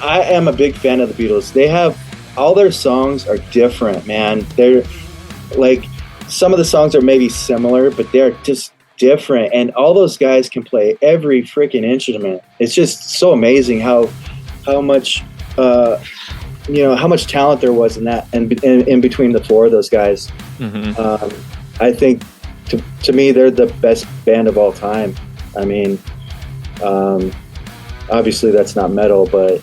I am a big fan of the Beatles. They have, all their songs are different, man. They're like, some of the songs are maybe similar, but they're just different. And all those guys can play every freaking instrument. It's just so amazing how much, how much talent there was in that, and in between the four of those guys. Mm-hmm. I think, to me, they're the best band of all time. I mean, obviously that's not metal, but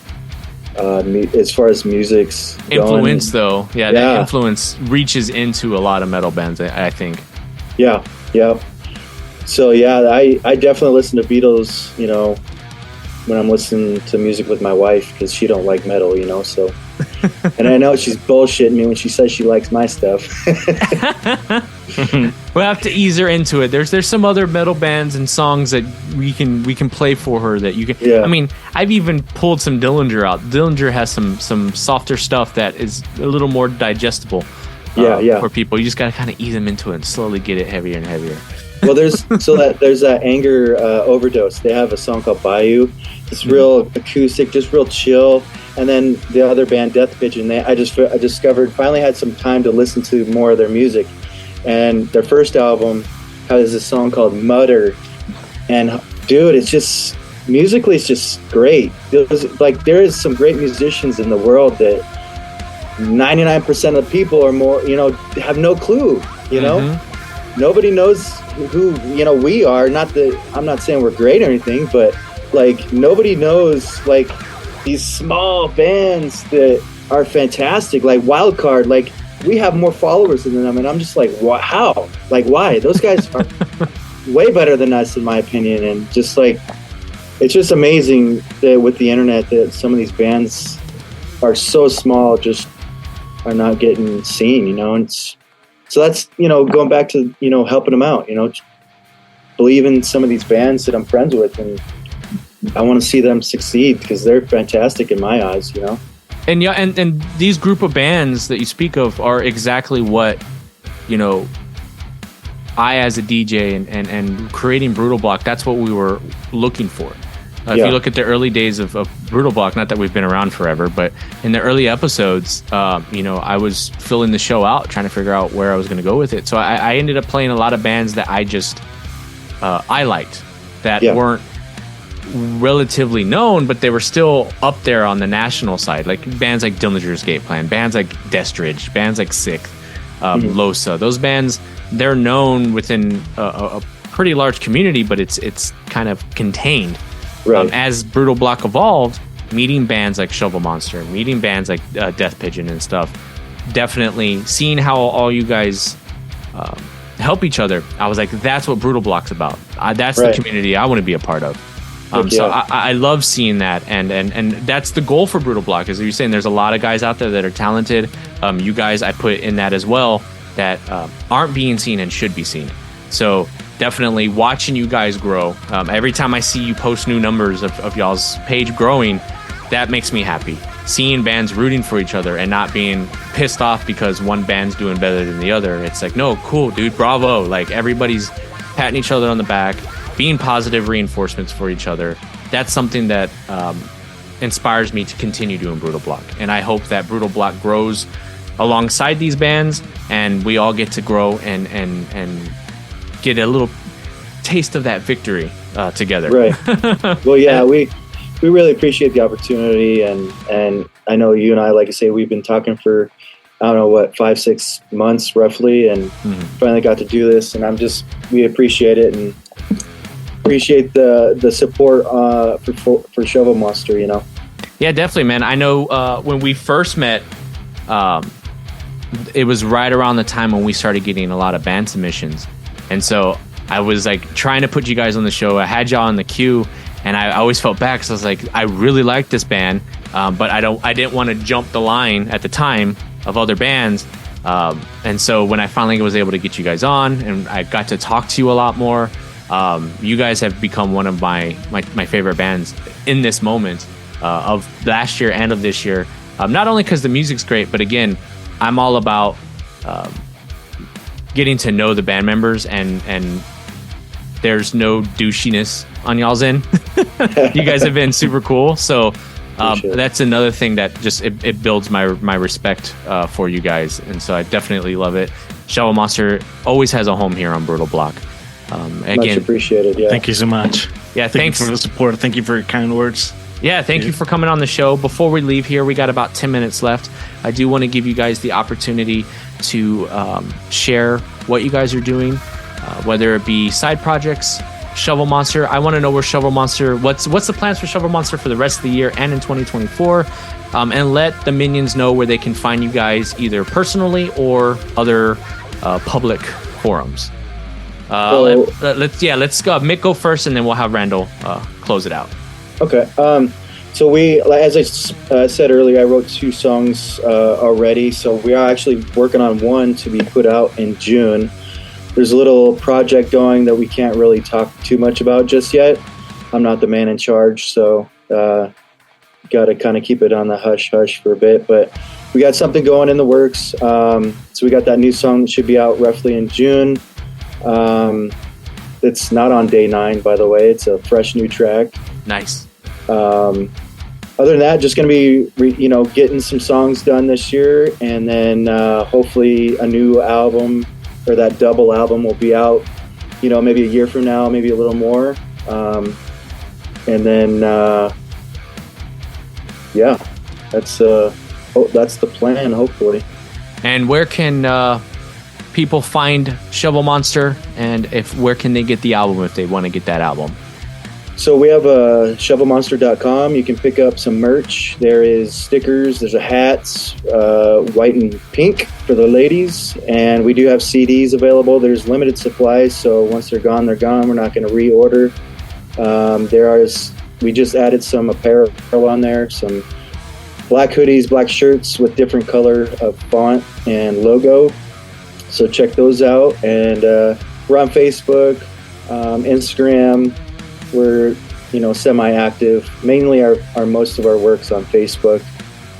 as far as music's influence, though, that influence reaches into a lot of metal bands, I think. Yeah. So I definitely listen to Beatles, when I'm listening to music with my wife, because she don't like metal, so. And I know she's bullshitting me when she says she likes my stuff. We'll have to ease her into it. There's some other metal bands and songs that we can play for her that you can. Yeah. I mean, I've even pulled some Dillinger out. Dillinger has some softer stuff that is a little more digestible. For people. You just got to kind of ease them into it and slowly get it heavier and heavier. Well, there's that Anger Overdose. They have a song called Bayou. It's real acoustic, just real chill. And then the other band, Death Pigeon, I discovered, finally had some time to listen to more of their music. And their first album has a song called Mutter. And dude, it's just, musically it's just great. There is some great musicians in the world that 99% of people are more, have no clue, Mm-hmm. Nobody knows who, we are. Not that, I'm not saying we're great or anything, but nobody knows, these small bands that are fantastic, like Wildcard, we have more followers than them, and I'm just like, how? Why? Those guys are way better than us, in my opinion, and just it's just amazing that with the internet that some of these bands are so small, just are not getting seen, and so that's, going back to, helping them out, believe in some of these bands that I'm friends with, and I want to see them succeed because they're fantastic in my eyes, And and these group of bands that you speak of are exactly what, I as a DJ and creating Brootal Block, that's what we were looking for. If you look at the early days of Brootal Block, not that we've been around forever, but in the early episodes, I was filling the show out, trying to figure out where I was going to go with it. So I ended up playing a lot of bands that I just, I liked, that weren't relatively known, but they were still up there on the national side, like bands like Dillinger's Gate Plan, bands like Destridge, bands like Sixth, Losa. Those bands, they're known within a pretty large community, but it's kind of contained. Right. As Brootal Block evolved, meeting bands like Shovel Monster, meeting bands like Death Pigeon and stuff, definitely seeing how all you guys help each other, I was like, that's what Brootal Block's about. That's the community I want to be a part of. So I love seeing that, and that's the goal for Brootal Block. As you're saying, there's a lot of guys out there that are talented. You guys, I put in that as well, that aren't being seen and should be seen. So definitely watching you guys grow. Every time I see you post new numbers of y'all's page growing, that makes me happy. Seeing bands rooting for each other and not being pissed off because one band's doing better than the other. It's like, no, cool, dude, bravo. Like, everybody's patting each other on the back, being positive reinforcements for each other. That's something that inspires me to continue doing Brootal Block. And I hope that Brootal Block grows alongside these bands, and we all get to grow and get a little taste of that victory together. Right. Well, yeah, we really appreciate the opportunity, and I know you and I, like I say, we've been talking for, I don't know, 5-6 months roughly, and finally got to do this, and we appreciate it and appreciate the support for Shovel Monster, you know. Yeah, definitely, man. I know when we first met, it was right around the time when we started getting a lot of band submissions, and so I was like trying to put you guys on the show. I had y'all in the queue, and I always felt bad because I was like, I really like this band, but I didn't want to jump the line at the time of other bands, and so when I finally was able to get you guys on, and I got to talk to you a lot more, you guys have become one of my favorite bands in this moment of last year and of this year. Not only because the music's great, but again, I'm all about getting to know the band members, and there's no douchiness on y'all's end. You guys have been super cool. So that's another thing that just it builds my respect for you guys. And so I definitely love it. Shovel Monster always has a home here on Brootal Block. Again, much appreciated. Yeah. Thank you so much. Yeah, thanks for the support. Thank you for your kind words. Yeah, thank you for coming on the show. Before we leave here, we got about 10 minutes left. I do want to give you guys the opportunity to share what you guys are doing, whether it be side projects, Shovel Monster. I want to know where Shovel Monster, what's the plans for Shovel Monster for the rest of the year and in 2024, and let the minions know where they can find you guys either personally or other public forums. Let's go. Mick, go first, and then we'll have Randall close it out. Okay. So as I said earlier, I wrote 2 songs already. So we are actually working on one to be put out in June. There's a little project going that we can't really talk too much about just yet. I'm not the man in charge, so got to kind of keep it on the hush hush for a bit. But we got something going in the works. So we got that new song that should be out roughly in June. It's not on day 9, by the way. It's a fresh new track. Nice. Other than that, just going to be, getting some songs done this year, and then hopefully a new album, or that double album, will be out, maybe a year from now, maybe a little more. And then, that's the plan, hopefully. And where can people find Shovel Monster, and where can they get the album if they want to get that album? So we have shovelmonster.com. You can pick up some merch. There is stickers, there's hats, white and pink for the ladies, and we do have CDs available. There's limited supplies, so once they're gone, they're gone. We're not going to reorder. We just added some apparel on there, some black hoodies, black shirts with different color of font and logo. So check those out. And we're on Facebook, Instagram. We're, semi-active. Mainly our most of our work's on Facebook.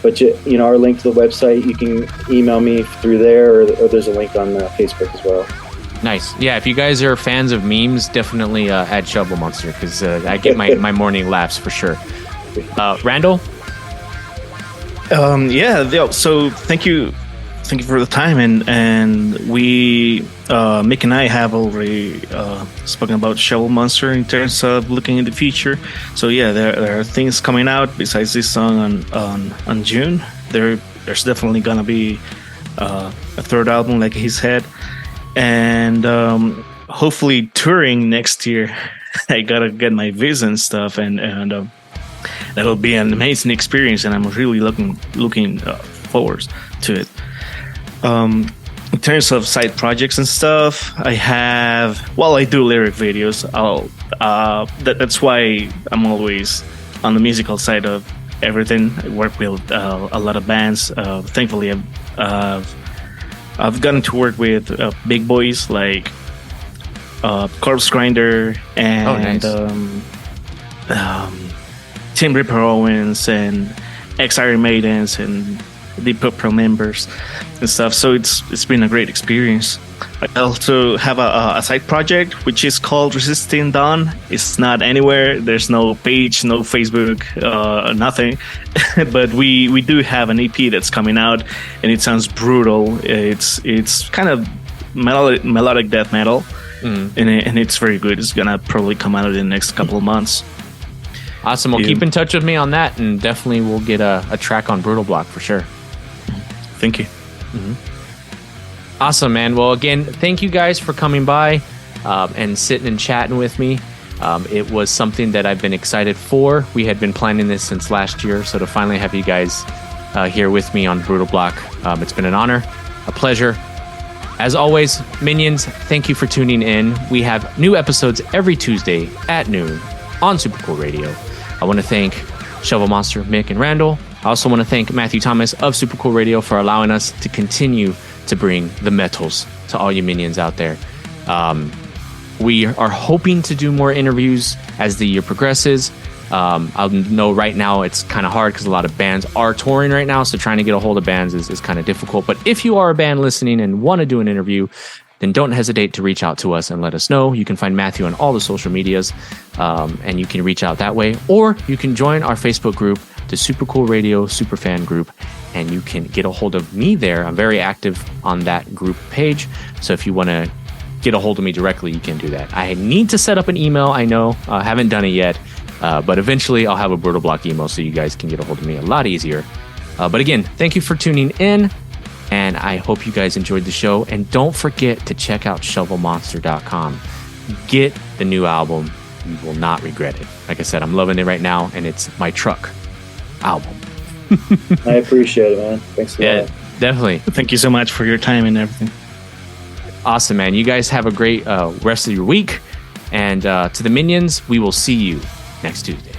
But, our link to the website, you can email me through there, or there's a link on Facebook as well. Nice. Yeah, if you guys are fans of memes, definitely add Shovel Monster, because I get my morning laughs for sure. Randall? So thank you for the time, and we Mick and I have already spoken about Shovel Monster in terms of looking in the future. So yeah, there are things coming out besides this song on June. There's definitely gonna be a third album, like he said, and hopefully touring next year. I gotta get my visa and stuff, and that'll be an amazing experience, and I'm really looking forward to it. In terms of side projects and stuff, I do lyric videos. That's why I'm always on the musical side of everything. I work with a lot of bands. Thankfully, I've gotten to work with big boys like Corpse Grinder and Team Ripper Owens and ex Iron Maidens and Deep Purple members and stuff. So it's been a great experience. I also have a side project which is called Resisting Dawn. It's not anywhere. There's no page, no Facebook, nothing. But we do have an EP that's coming out, and it sounds brutal. It's kind of melodic death metal, and it's very good. It's gonna probably come out in the next couple of months. Awesome. Well, keep in touch with me on that, and definitely we'll get a track on Brootal Block for sure. Thank you. Awesome, man. Well, again, thank you guys for coming by and sitting and chatting with me. It was something that I've been excited for. We had been planning this since last year, so to finally have you guys here with me on Brootal Block, it's been an honor, a pleasure. As always, Minions, thank you for tuning in. We have new episodes every Tuesday at noon on Super Cool Radio. I want to thank Shovel Monster, Mick, and Randall. I also want to thank Matthew Thomas of Super Cool Radio for allowing us to continue to bring the metals to all you minions out there. We are hoping to do more interviews as the year progresses. I know right now it's kind of hard because a lot of bands are touring right now, so trying to get a hold of bands is kind of difficult. But if you are a band listening and want to do an interview, then don't hesitate to reach out to us and let us know. You can find Matthew on all the social medias, and you can reach out that way. Or you can join our Facebook group, the Super Cool Radio Superfan Group, and you can get a hold of me there. I'm very active on that group page, so if you want to get a hold of me directly, you can do that. I need to set up an email, I know. I haven't done it yet, but eventually I'll have a Brootal Block email so you guys can get a hold of me a lot easier. But again, thank you for tuning in, and I hope you guys enjoyed the show. And don't forget to check out shovelmonster.com. Get the new album. You will not regret it. Like I said, I'm loving it right now, and it's my truck album. I appreciate it, man. Thanks a lot. Yeah, definitely. Thank you so much for your time and everything. Awesome, man. You guys have a great rest of your week. And to the Minions, we will see you next Tuesday.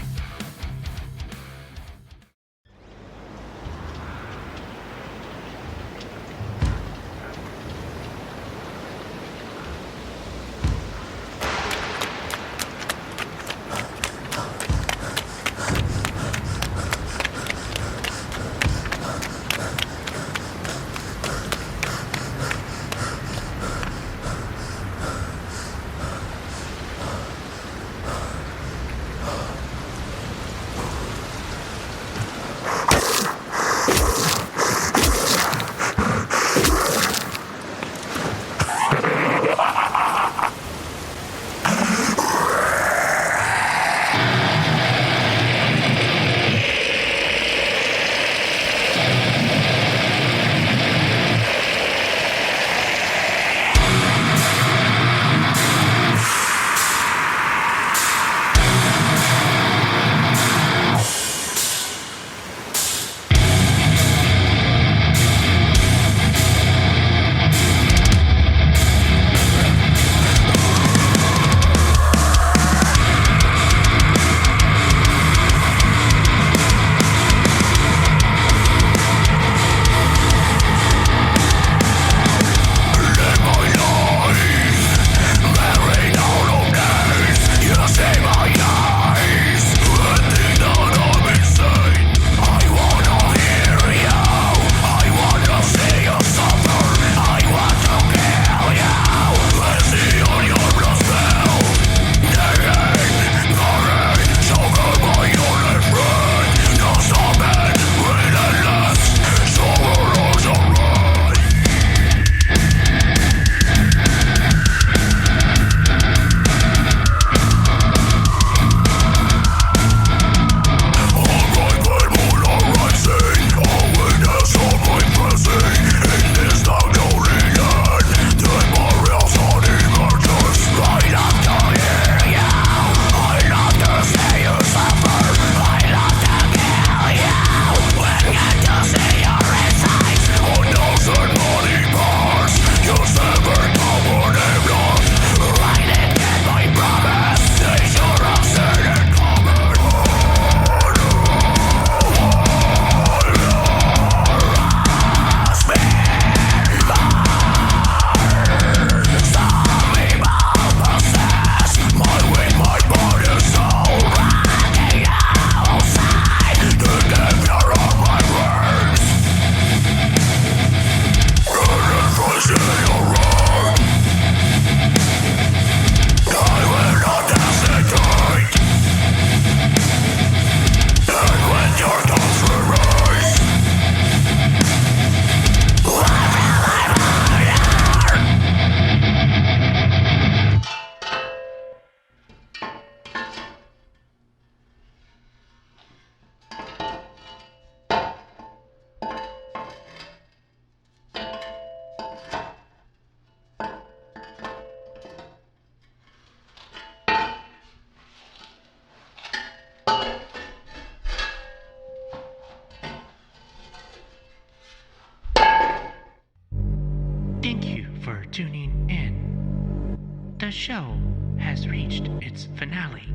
tuning in. The show has reached its finale.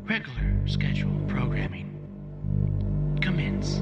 Regular scheduled programming commence